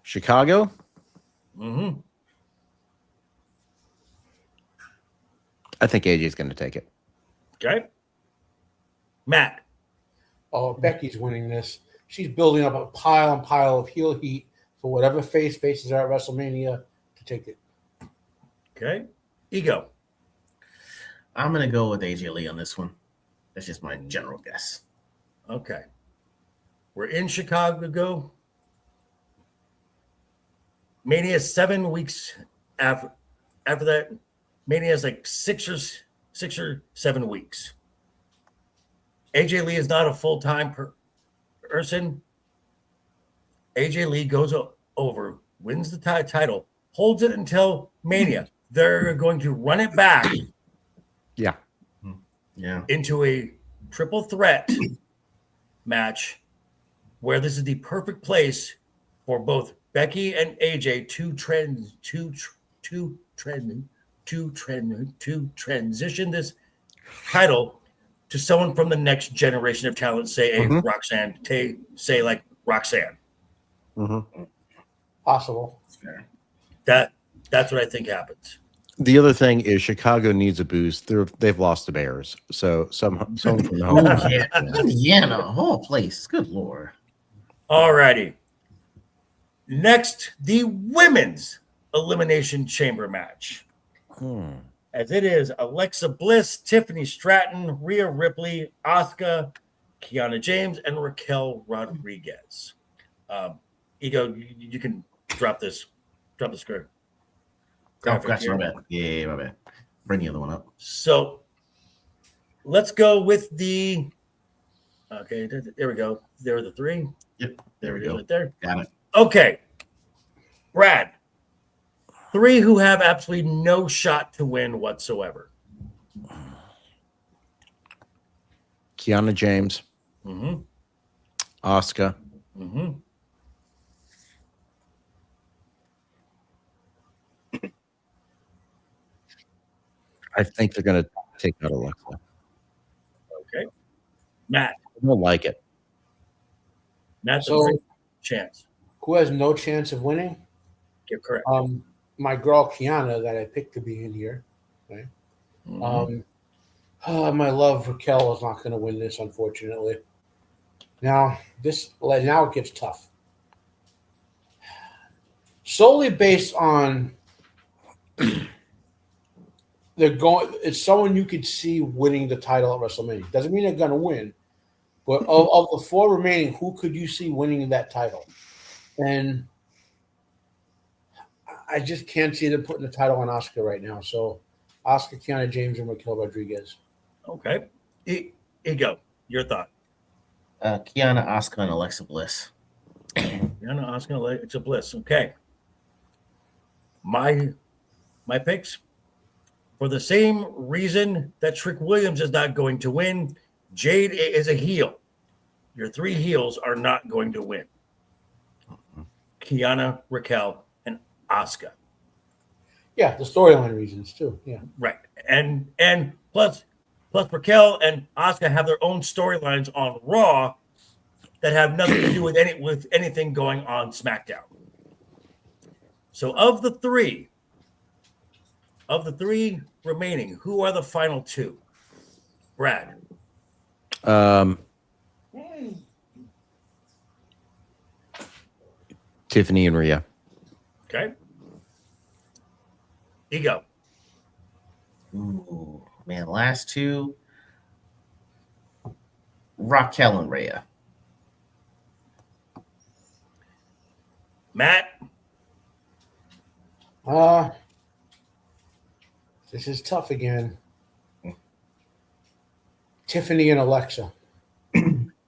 Chicago? Mm-hmm. I think AJ's going to take it. Okay. Matt. Oh, Becky's winning this. She's building up a pile and pile of heel heat for whatever faces her at WrestleMania to take it. Okay. Ego. I'm going to go with AJ Lee on this one. That's just my general guess. Okay. We're in Chicago. Mania is 7 weeks after that. Mania is like 6 or 7 weeks. AJ Lee is not a full-time person. AJ Lee goes over, wins the title, holds it until Mania. They're going to run it back. Yeah. Into a triple threat match where this is the perfect place for both Becky and AJ to transition this title to someone from the next generation of talent, say a Roxanne, say like Roxanne. Possible. Fair. That's what I think happens. The other thing is Chicago needs a boost. They've lost the Bears, so someone from the home. Oh yeah, Indiana, whole place. Good lord. All righty. Next, the women's elimination chamber match. As it is Alexa Bliss, Tiffany Stratton, Rhea Ripley, Asuka, Kiana James, and Raquel Rodriguez. Ego, you can drop this script. Oh, gotcha. My bad. Yeah, my bad. Bring the other one up. So let's go with the. Okay, there we go. There are the three. Yep, There it is right there. Got it. Okay, Brad. Three who have absolutely no shot to win whatsoever. Kiana James, Mm-hmm. Asuka, Mm-hmm. I think they're going to take out Alexa. Okay, Matt. I don't like it. Matt's So- a great chance. Who has no chance of winning? You're correct. My girl Kiana that I picked to be in here. Right. Mhm. My love Raquel is not going to win this, unfortunately. Now it gets tough. Solely based on it's someone you could see winning the title at WrestleMania. Doesn't mean they're going to win, but of the four remaining, who could you see winning that title? And I just can't see them putting the title on Asuka right now. So Asuka, Kiana James, and Raquel Rodriguez. Okay. Ego, your thought. Kiana, Asuka, and Alexa Bliss. You're not asking Alexa Bliss. Okay. My picks, for the same reason that Trick Williams is not going to win, Jade is a heel. Your three heels are not going to win. Kiana, Raquel, and Asuka. Yeah, the storyline reasons too. Yeah. Right. And plus Raquel and Asuka have their own storylines on Raw that have nothing to do with anything going on SmackDown. So of the three remaining, who are the final two? Brad. Tiffany and Rhea. Okay. Ego. Ooh, man, last two. Raquel and Rhea. Matt. This is tough again. Tiffany and Alexa.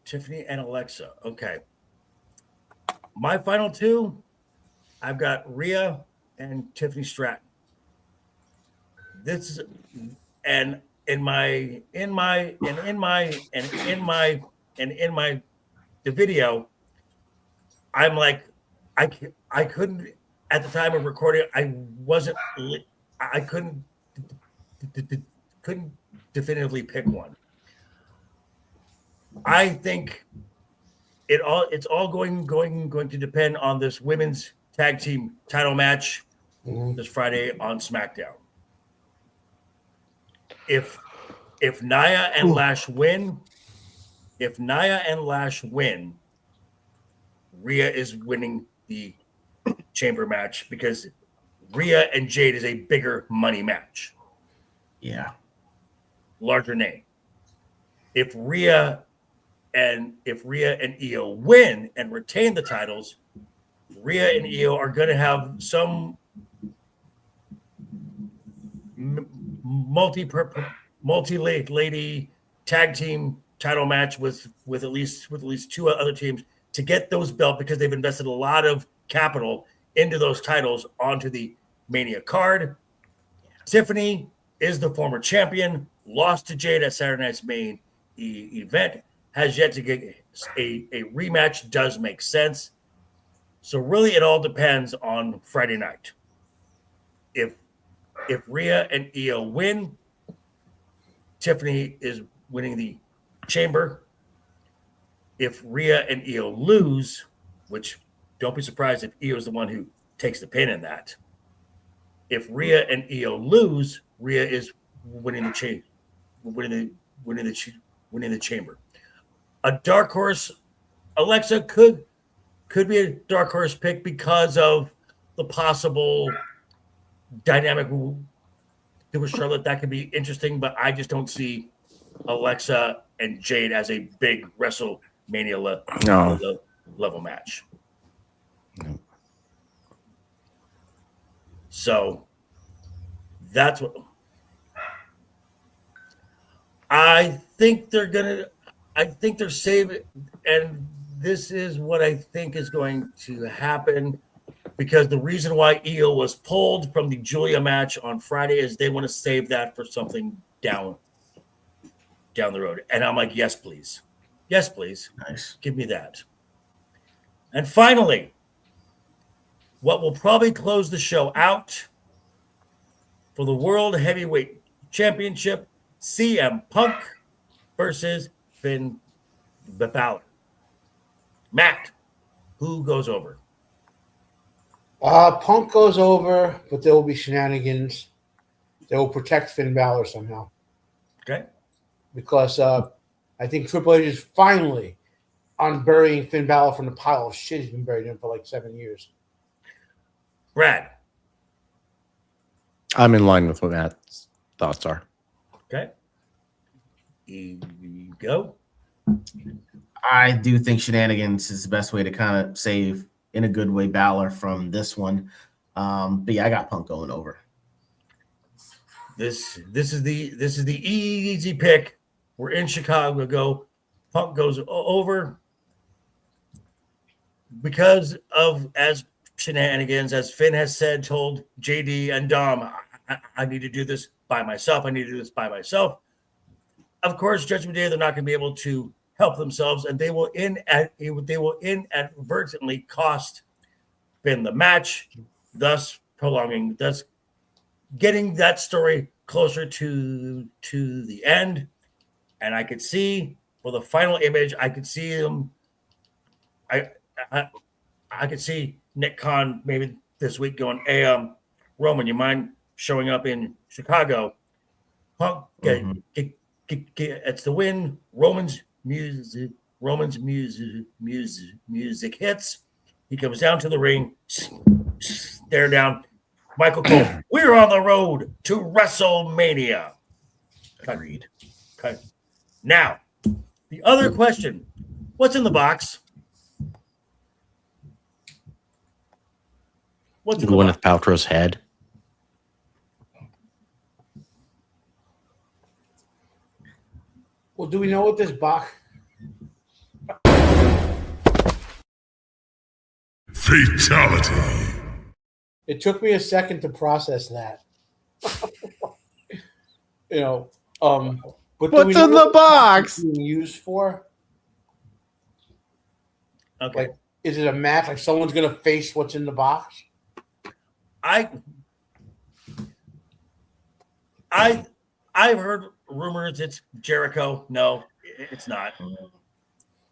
Tiffany and Alexa. Okay. My final two, I've got Rhea and Tiffany Stratton. This is and in my the video, I'm like I couldn't at the time of recording. I couldn't definitively pick one. I think it's all going to depend on this women's tag team title match this Friday on SmackDown. If Nia and Lash win, Rhea is winning the chamber match because Rhea and Jade is a bigger money match. Yeah. Larger name. If Rhea and Io win and retain the titles, Rhea and Io are going to have some multi-lady tag team title match with at least two other teams to get those belts because they've invested a lot of capital into those titles onto the Mania card. Tiffany is the former champion, lost to Jade at Saturday night's main event, has yet to get a rematch. Does make sense. So really it all depends on Friday night. If Rhea and Io win, Tiffany is winning the chamber. If Rhea and Io lose, which don't be surprised if Io is the one who takes the pin in that, if Rhea and Io lose, Rhea is winning the winning the chamber. A dark horse, Alexa could be a dark horse pick because of the possible dynamic with Charlotte. That could be interesting, but I just don't see Alexa and Jade as a big WrestleMania level match. No. So that's what I think they're gonna. I think they're saving, and this is what I think is going to happen, because the reason why Io was pulled from the Julia match on Friday is they want to save that for something down the road. And I'm like, yes, please. Yes, please. Nice. Give me that. And finally, what will probably close the show out for the World Heavyweight Championship, CM Punk versus Finn Balor. Matt, who goes over? Punk goes over, but there will be shenanigans. They will protect Finn Balor somehow. Okay. Because I think Triple H is finally unburying Finn Balor from the pile of shit he's been buried in for like 7 years. Brad. I'm in line with what Matt's thoughts are. Okay. Ego. I do think shenanigans is the best way to kind of save, in a good way, Balor from this one. But yeah, I got Punk going over. This is the easy pick. We're in Chicago. Go. Punk goes over because of, as shenanigans, as Finn has said, told JD and Dom, I need to do this by myself. I need to do this by myself. Of course, Judgment Day, they're not going to be able to help themselves, and they will inadvertently cost Finn the match, thus getting that story closer to the end. And I could see, for the final image, I could see them. I could see Nick Khan maybe this week going, "Hey, Roman, you mind showing up in Chicago? Punk, it's the win. Roman's music hits. He comes down to the ring, stare down. Michael Cole, we're on the road to WrestleMania." Agreed. Okay. Now, the other question: what's in the box? What's in the box? Gwyneth Paltrow's head. Well, do we know what this box? Fatality. It took me a second to process that. But What's in the box? Being used for? Okay. Like, is it a match? Like someone's gonna face what's in the box? I've heard rumors it's Jericho. No, it's not.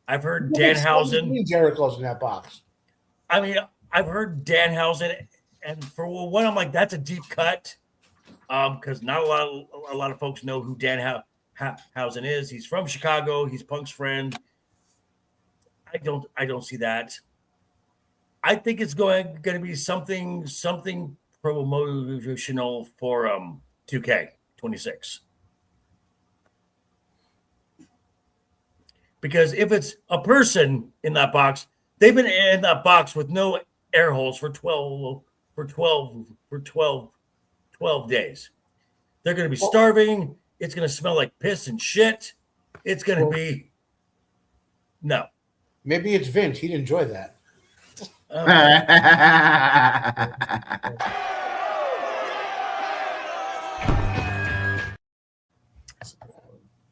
I've heard Danhausen. Jericho's in that box. I mean, I've heard Danhausen, and for one, I'm like, that's a deep cut, because not a lot of folks know who Danhausen is. He's from Chicago. He's Punk's friend. I don't see that. I think it's going to be something promotional for 2K26. Because if it's a person in that box, they've been in that box with no air holes for 12 days. They're going to be starving. It's going to smell like piss and shit. It's going to be no. Maybe it's Vince. He'd enjoy that.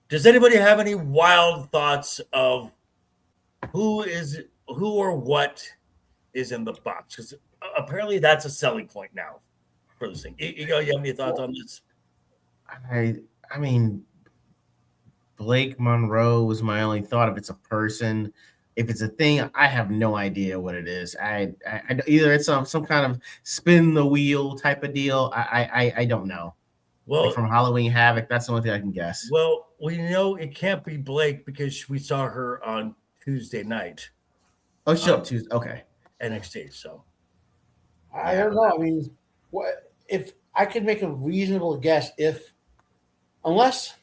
Does anybody have any wild thoughts of who or what is in the box? Because apparently that's a selling point now for this thing. Ego, you have any thoughts on this? I mean, Blake Monroe was my only thought. If it's a person, If it's a thing, I have no idea what it is. I either it's some kind of spin the wheel type of deal. I don't know. Well, Like from Halloween Havoc, that's the only thing I can guess. Well, we know it can't be Blake because we saw her on Tuesday night. Oh, she up Tuesday. Okay. NXT. So I don't know. I mean, what if I could make a reasonable guess? Unless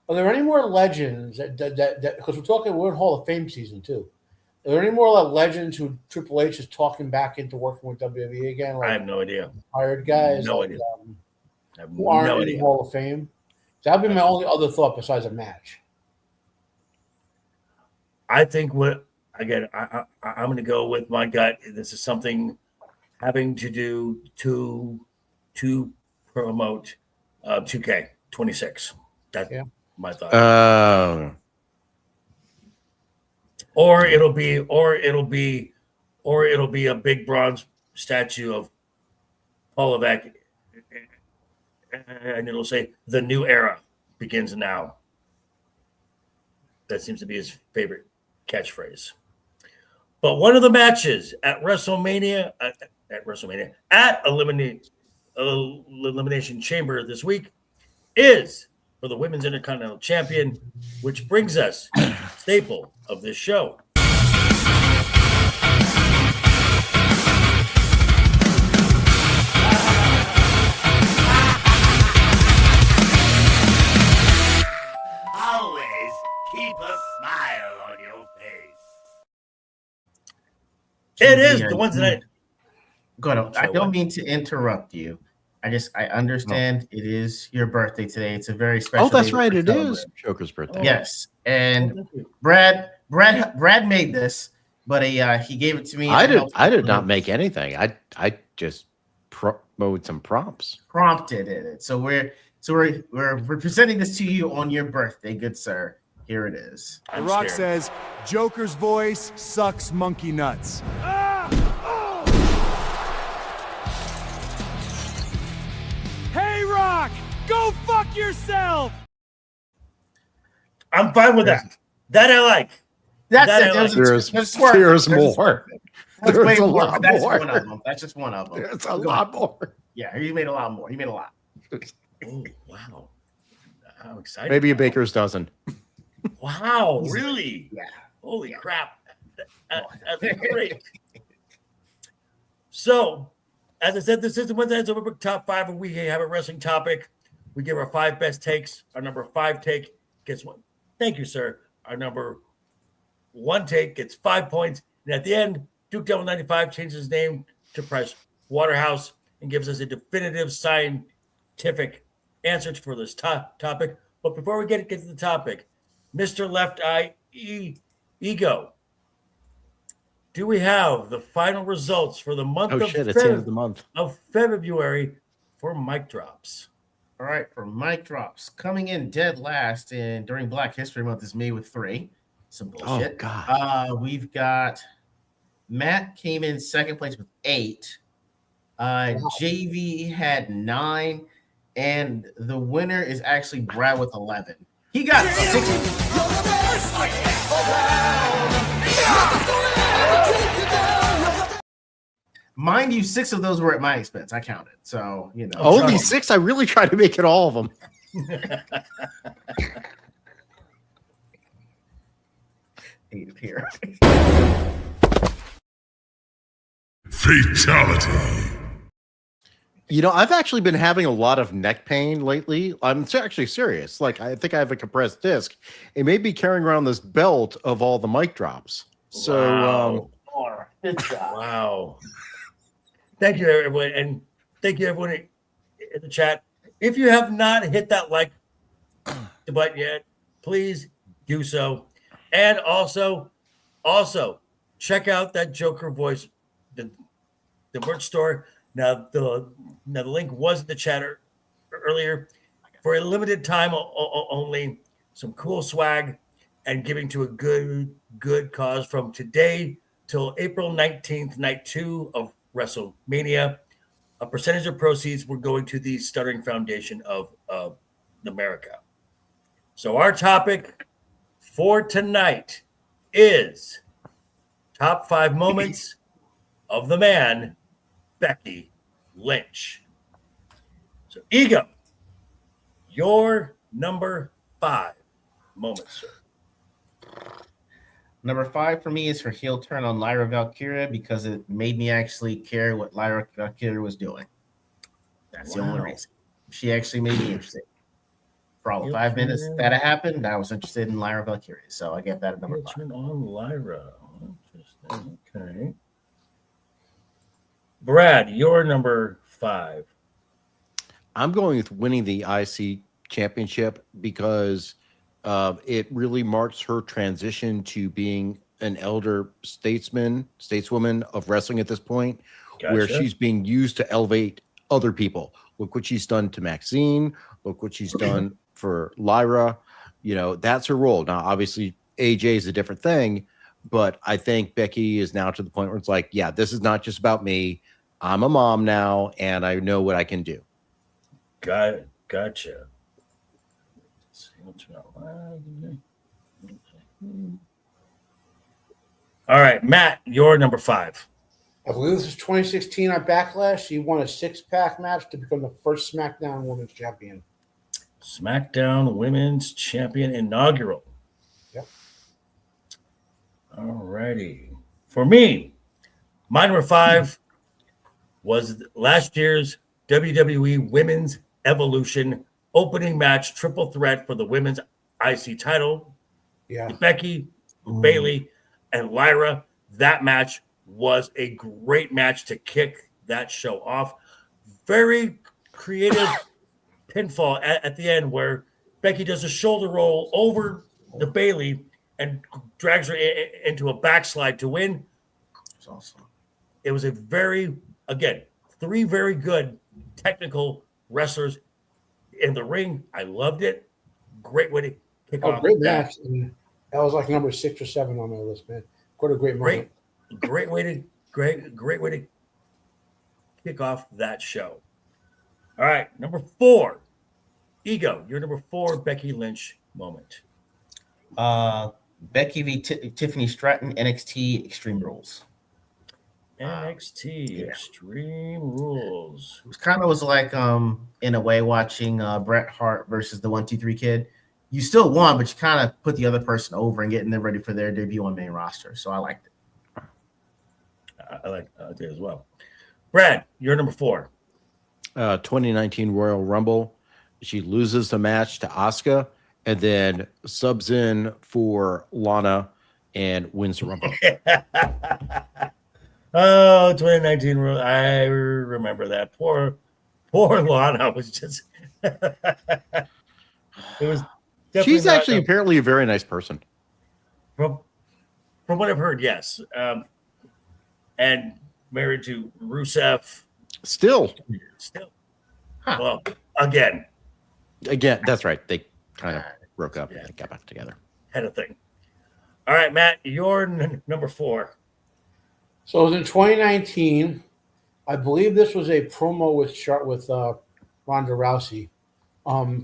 are there any more legends that because we're in Hall of Fame season too? Are there any more legends who Triple H is talking back into working with WWE again? I have no idea. Hired guys, No idea. Who aren't in the Hall of Fame. That would be my only other thought besides a match. I think I'm going to go with my gut. This is something having to do to promote 2K26. That's my thought. Or it'll be a big bronze statue of Paul Levesque, and it'll say the new era begins now. That seems to be his favorite catchphrase. But one of the matches at WrestleMania, at Elimination Chamber this week is for the Women's Intercontinental Champion, which brings us to the staple of this show. Always keep a smile on your face. It is the ones that I don't mean to interrupt you. I understand it is your birthday today. It's a very special. Oh, that's day right. to It celebrate. is Joker's birthday. Yes, and Brad made this, but he gave it to me. I did not make anything. I just promoted some prompts. Prompted it. So we're presenting this to you on your birthday, good sir. Here it is. The Rock says, Joker's voice sucks monkey nuts. Hey, Rock, go fuck yourself. I'm fine with that. That I like. There's more. There's way a more. lot That's more. one of them. That's just one of them. There's a lot more. Yeah, he made a lot more. He made a lot. Oh, wow. I'm excited. Maybe a baker's dozen. Wow, really? Yeah. Holy crap. That's great. So, as I said, this is the Wednesday's Overbooked Top 5, and we have a wrestling topic. We give our 5 best takes. Our number 5 take gets 1. Thank you, sir. Our number 1 take gets 5 points. And at the end, Duke Devil 95 changes his name to Price Waterhouse and gives us a definitive scientific answer for this topic. But before we get to the topic, Mr. LeftEyeEgo, do we have the final results for the month It's the end of the month of February for mic drops? All right, for mic drops, coming in dead last during Black History Month is me with 3. Some bullshit. Oh God. We've got Matt came in second place with 8. JV had 9, and the winner is actually Brad with 11. He got 6. Mind you, 6 of those were at my expense. I counted, so you know. Only 6. I really tried to make it all of them. Here. Fatality. You know, I've actually been having a lot of neck pain lately. I'm actually serious. Like, I think I have a compressed disc. It may be carrying around this belt of all the mic drops. So, wow. Thank you, everyone. And thank you, everyone in the chat. If you have not hit that like button yet, please do so. And also check out that Joker Voice, the merch store. Now the link was in the chat earlier. For a limited time only, some cool swag and giving to a good cause from today till April 19th, night 2 of WrestleMania. A percentage of proceeds were going to the Stuttering Foundation of America. So our topic for tonight is top 5 moments of the man, Becky Lynch. So, Ego, your number 5 moment, sir. Number 5 for me is her heel turn on Lyra Valkyria because it made me actually care what Lyra Valkyria was doing. That's the only reason. She actually made me interested. For all the 5 minutes that it happened, I was interested in Lyra Valkyria, so I get that at number 5. Turn on Lyra. Interesting. Okay. Brad, your number 5. I'm going with winning the IC championship because it really marks her transition to being an elder stateswoman of wrestling at this point, where she's being used to elevate other people. Look what she's done to Maxine. Look what she's done for Lyra. You know, that's her role. Now, obviously, AJ is a different thing, but I think Becky is now to the point where it's like, yeah, this is not just about me. I'm a mom now, and I know what I can do. Gotcha. All right, Matt, your number 5. I believe this is 2016 on Backlash. She won a 6-pack match to become the first SmackDown Women's Champion. SmackDown Women's Champion inaugural. Yep. All righty. For me, my number 5 was last year's WWE Women's Evolution opening match triple threat for the women's IC title. Yeah. Becky, Bayley, and Lyra. That match was a great match to kick that show off. Very creative pinfall at the end where Becky does a shoulder roll over the Bayley and drags her into a backslide to win. It's awesome. It was a very, again, 3 very good technical wrestlers in the ring. I loved it. Great way to kick off. Great match. And that was like number 6 or 7 on my list, man. What a great moment. Great way to kick off that show. All right, number 4. Ego, your number 4 Becky Lynch moment. Becky v. Tiffany Stratton, NXT Extreme Rules. NXT Extreme Rules. It kind of was like, in a way, watching Bret Hart versus the 1-2-3 Kid. You still won, but you kind of put the other person over and getting them ready for their debut on main roster. So I liked it. I like it as well. Brad, you're number 4. 2019 Royal Rumble. She loses the match to Asuka and then subs in for Lana and wins the Rumble. Oh, 2019. I remember that. Poor Lana was just. It was. She's actually apparently a very nice person. From what I've heard, yes. And married to Rusev. Still. Huh. Well, again, that's right. They kind of broke up and they got back together. Had a thing. All right, Matt, you're number 4. So it was in 2019. I believe this was a promo with Ronda Rousey.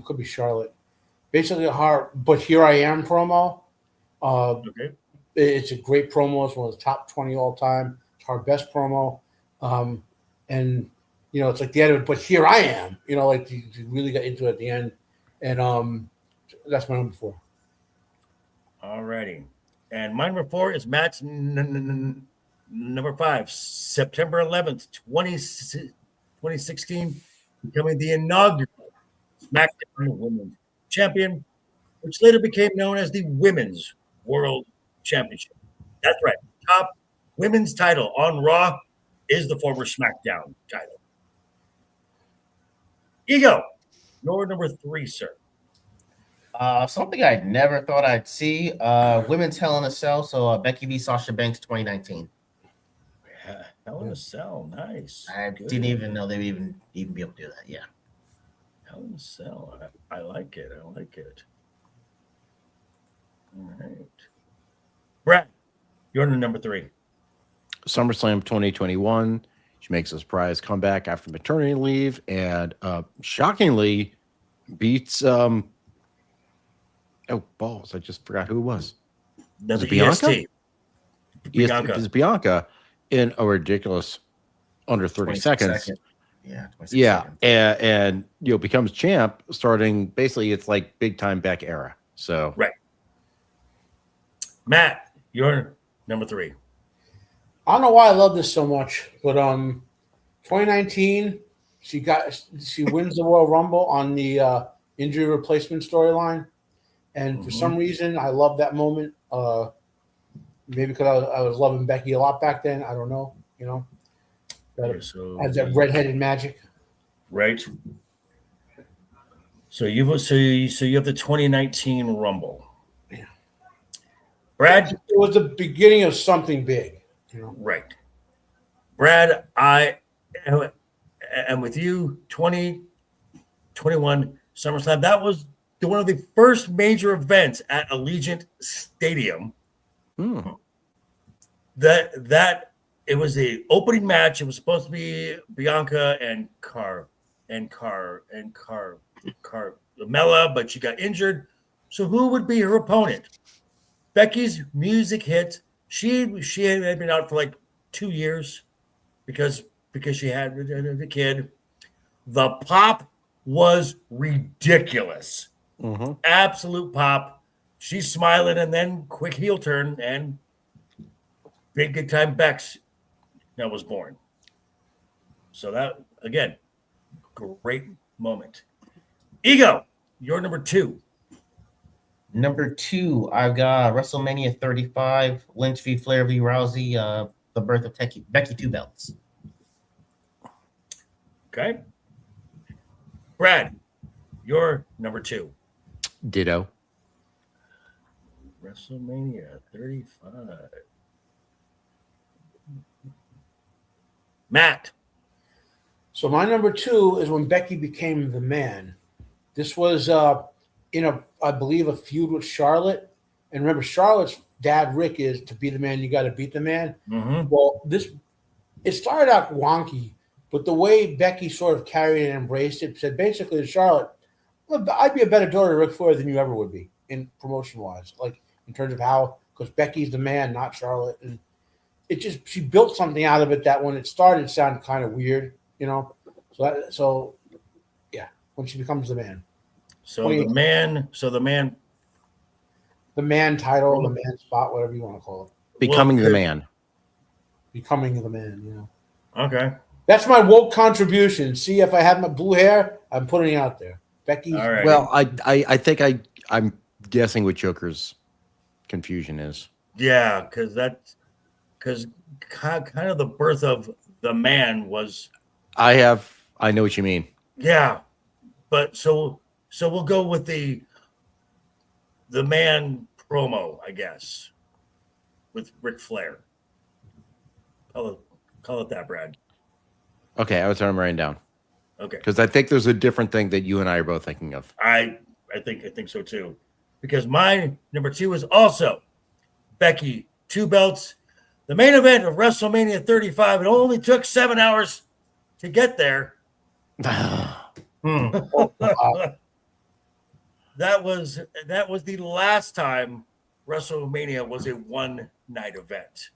Could be Charlotte. Basically, but here I am promo. Okay. It's a great promo. It's one of the top 20 all time. It's our best promo. And you know, it's like the end of it, but here I am. You know, like you really got into it at the end. And that's my number 4. All righty. And my number 4 is Matt's number 5, September 11th, 2016, becoming the inaugural SmackDown Women's Champion, which later became known as the Women's World Championship. That's right. Top women's title on Raw is the former SmackDown title. Ego, you're number 3, sir. Something I never thought I'd see. Women's Hell in a Cell. So Becky v. Sasha Banks 2019. Yeah, Hell in a Cell. Nice. I didn't even know they would even be able to do that. Yeah. Hell in a Cell. I like it. All right. Brad, you're number 3. SummerSlam 2021. She makes a surprise comeback after maternity leave and shockingly beats oh balls. I just forgot who it was. The Bianca? Bianca. Is Bianca in a ridiculous under 30 seconds. Second. Yeah. 26 Yeah. seconds. And becomes champ starting basically it's like big time Beck era. So Right. Matt, you're number 3. I don't know why I love this so much, but 2019, she wins the Royal Rumble on the injury replacement storyline, and for some reason, I love that moment. Maybe because I was loving Becky a lot back then. I don't know, has that redheaded magic, right? So you have the 2019 Rumble. Yeah. Brad, it was the beginning of something big, Right. Brad, I am with you. 2021 SummerSlam. That was one of the first major events at Allegiant Stadium. That it was the opening match. It was supposed to be Bianca and Carmella, but she got injured. So who would be her opponent? Becky's music hit. She had been out for like 2 years because she had the kid. The pop was ridiculous. Absolute pop. She's smiling and then quick heel turn and big good time Bex that was born. So that again, great moment. Ego, you're number 2. Number 2, I've got WrestleMania 35, Lynch v. Flair v. Rousey, the birth of Becky 2 belts. Okay. Brad, you're number 2. ditto. WrestleMania 35. Matt. So my number 2 is when Becky became the man. This was I believe, a feud with Charlotte. And remember, Charlotte's dad, Rick, is to be the man, you got to beat the man. Well, it started out wonky, but the way Becky sort of carried and embraced it said basically to Charlotte, look, I'd be a better daughter to Ric Flair than you ever would be in promotion-wise, like in terms of how, because Becky's the man, not Charlotte. And she built something out of it that when it started sounded kind of weird, So when she becomes the man. The man title, the man spot, whatever you want to call it. Becoming the man. Becoming the man, Okay. That's my woke contribution. See, if I had my blue hair, I'm putting it out there. Becky. All right. Well, I think I'm guessing what Joker's confusion is. Yeah, because kind of the birth of the man was. I know what you mean. Yeah, but so we'll go with the man promo, I guess, with Ric Flair. Call it that, Brad. Okay, I was writing down. Okay, because I think there's a different thing that you and I are both thinking of. I think so too, because my number 2 is also Becky 2 belts, the main event of WrestleMania 35. It only took 7 hours to get there. That was the last time WrestleMania was a one-night event.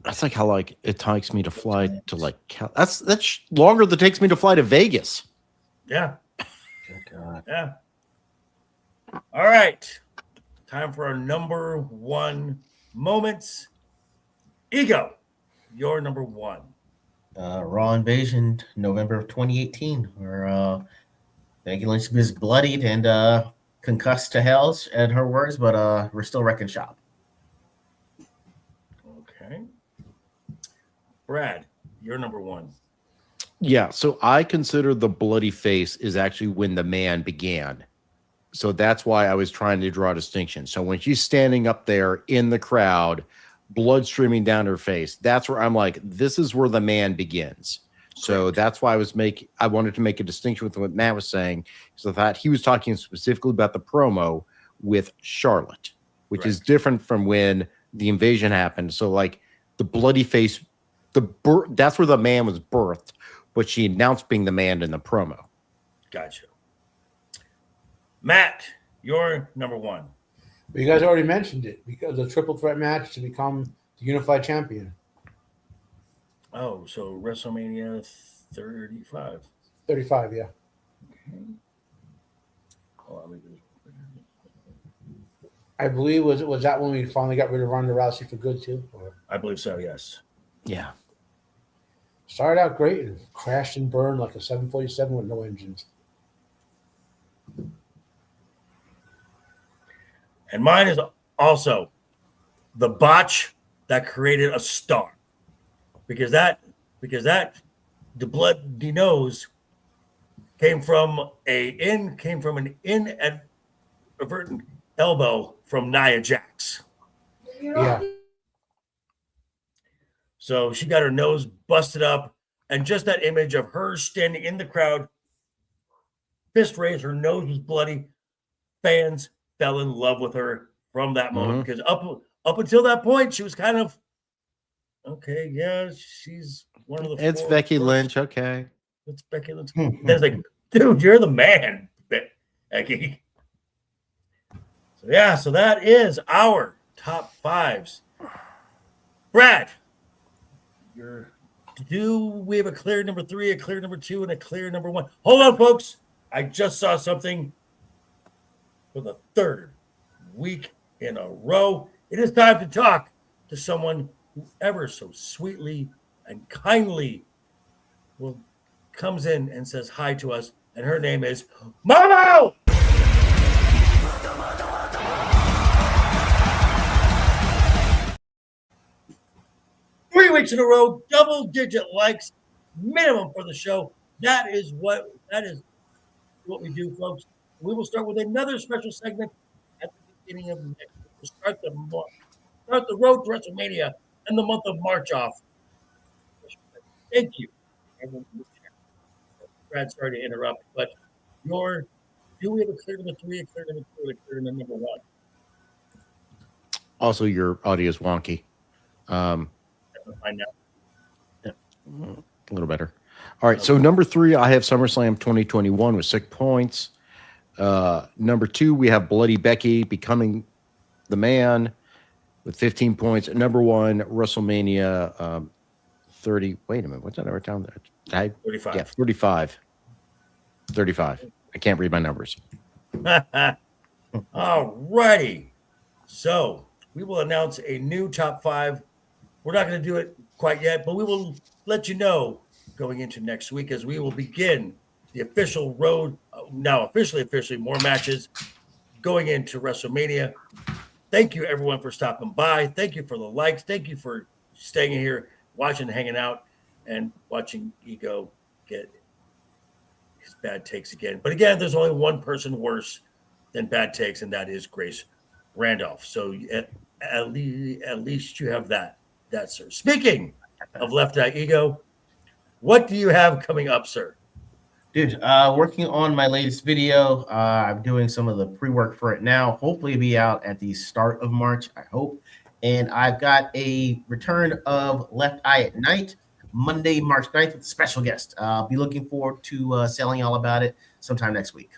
That's like how it takes me to fly to that's longer than it takes me to fly to Vegas. Yeah. Oh, God. Yeah. All right. Time for our number 1 moments. Ego, your number 1. Raw Invasion, November of 2018, where Becky Lynch was bloodied and concussed to hell, at her words, but we're still wrecking shop. Okay. Brad, your number 1. Yeah, so I consider the bloody face is actually when the man began. So that's why I was trying to draw a distinction. So when she's standing up there in the crowd, blood streaming down her face, that's where I'm like, this is where the man begins. So that's why I wanted to make a distinction with what Matt was saying, because I thought he was talking specifically about the promo with Charlotte, which is different from when the invasion happened. So the bloody face, that's where the man was birthed, but she announced being the man in the promo. Gotcha. Matt, your number 1. You guys already mentioned it, because the triple threat match to become the unified champion. Oh, so WrestleMania 35. 35, yeah. Oh, I believe was that when we finally got rid of Ronda Rousey for good too? Or I believe so, yes. Yeah. started out great and crashed and burned like a 747 with no engines. And mine is also the botch that created a star. Because that the bloody nose came from an inadvertent elbow from Nia Jax. Yeah. So she got her nose busted up, and just that image of her standing in the crowd, fist raised, her nose was bloody. Fans fell in love with her from that moment because up until that point, she was kind of okay. Yeah, she's one of the. It's Becky Lynch. Okay, it's Becky Lynch. Then it's like, dude, you're the man, Becky. So yeah, so that is our top fives. Brad, do we have a clear number 3, a clear number 2, and a clear number 1? Hold on, folks. I just saw something for the 3rd week in a row. It is time to talk to someone who ever so sweetly and kindly comes in and says hi to us, and her name is MOMO! 3 weeks in a row, double-digit likes minimum for the show. That is what we do, folks. We will start with another special segment at the beginning of next week. We'll start the road to WrestleMania and the month of March off. Thank you, everyone. Brad, sorry to interrupt, but do we have a clear number 3, a clear number 2, and a clear number 1? Also, your audio is wonky. Find out. Yeah, a little better. All right, so number 3, I have SummerSlam 2021 with 6 points. Number 2, we have Bloody Becky becoming the man with 15 points. Number 1, WrestleMania 30. Wait a minute, what's that over time? 35. Yeah, 35. 35. I can't read my numbers. All righty. So we will announce a new top 5. We're not going to do it quite yet, but we will let you know going into next week as we will begin the official road. Now officially more matches going into WrestleMania. Thank you everyone for stopping by. Thank you for the likes. Thank you for staying here, watching, hanging out, and watching Ego get his bad takes again. But again, there's only one person worse than bad takes, and that is Grace Randolph. So at least you have that, sir. Speaking of LeftEyeEgo, what do you have coming up, sir? Dude, working on my latest video. I'm doing some of the pre-work for it now. Hopefully it'll be out at the start of March, I hope. And I've got a return of Left Eye at Night, Monday, March 9th, with a special guest. I'll be looking forward to telling y'all about it sometime next week.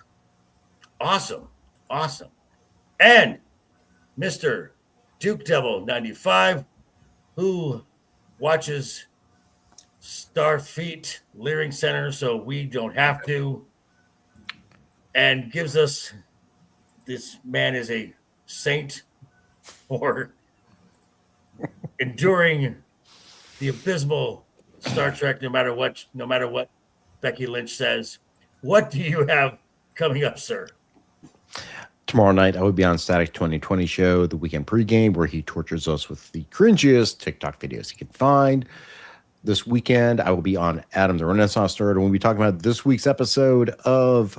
Awesome. And Mr. Duke Devil 95, who watches Starfleet Leering Center so we don't have to, and gives us, this man is a saint for enduring the abysmal Star Trek no matter what Becky Lynch says. What do you have coming up, sir? Tomorrow night, I will be on Static 2020 show, the weekend pregame, where he tortures us with the cringiest TikTok videos he can find. This weekend, I will be on Adam the Renaissance Nerd, and we'll be talking about this week's episode of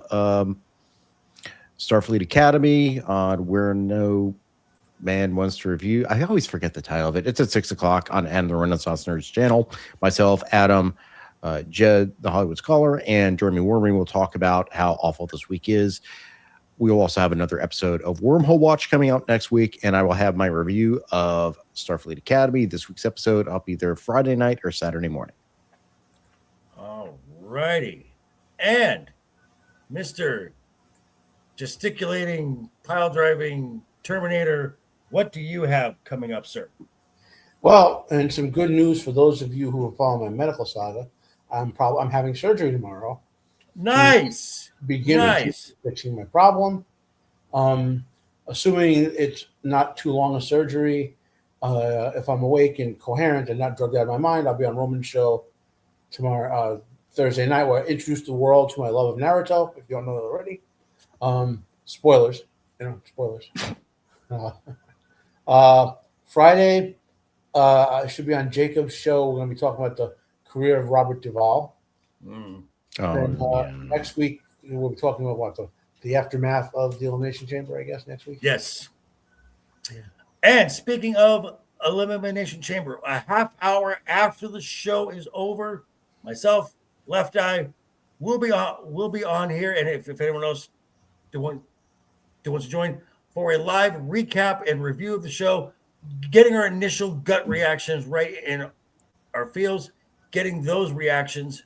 Starfleet Academy on Where No Man Wants to Review. I always forget the title of it. It's at 6 o'clock on Adam the Renaissance Nerd's channel. Myself, Adam, Jed, the Hollywood Scholar, and Jeremy Worming will talk about how awful this week is. We will also have another episode of Wormhole Watch coming out next week, and I will have my review of Starfleet Academy. This week's episode, I'll be there Friday night or Saturday morning. All righty. And Mr. Gesticulating, Pile Driving Terminator, what do you have coming up, sir? Well, and some good news for those of you who are following my medical saga. I'm having surgery tomorrow. Nice. Begin fixing my problem. Assuming it's not too long a surgery, if I'm awake and coherent and not drugged out of my mind, I'll be on Roman's show tomorrow, Thursday night, where I introduce the world to my love of Naruto. If you don't know that already, spoilers, spoilers. Friday, I should be on Jacob's show. We're going to be talking about the career of Robert Duvall. Next week, we'll be talking about what the aftermath of the Elimination Chamber, I guess, next week. Yes. And speaking of Elimination Chamber, a half hour after the show is over, myself, Left Eye, will be on here. And if anyone else wants to join for a live recap and review of the show, getting our initial gut reactions right in our feels, getting those reactions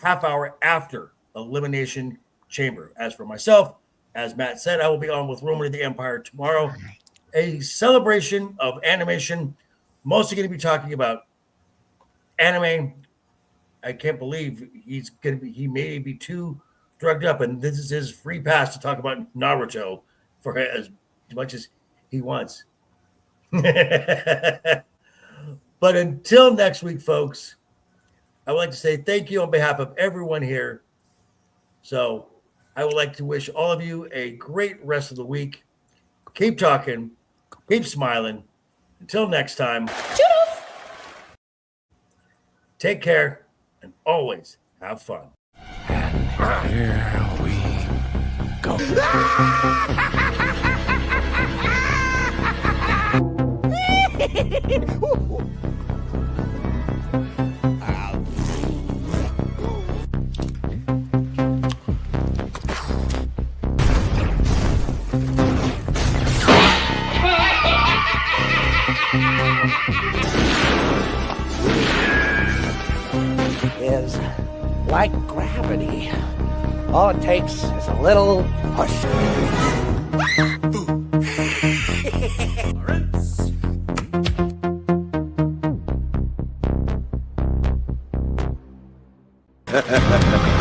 half hour after Elimination Chamber. As for myself, as Matt said, I will be on with Roman of the Empire tomorrow, a celebration of animation, mostly going to be talking about anime. I can't believe he may be too drugged up, and this is his free pass to talk about Naruto for as much as he wants. But until next week, folks, I would like to say thank you on behalf of everyone here. So I would like to wish all of you a great rest of the week. Keep talking, keep smiling. Until next time, take care and always have fun. And here we go. Is like gravity. All it takes is a little push. Ha ha ha ha.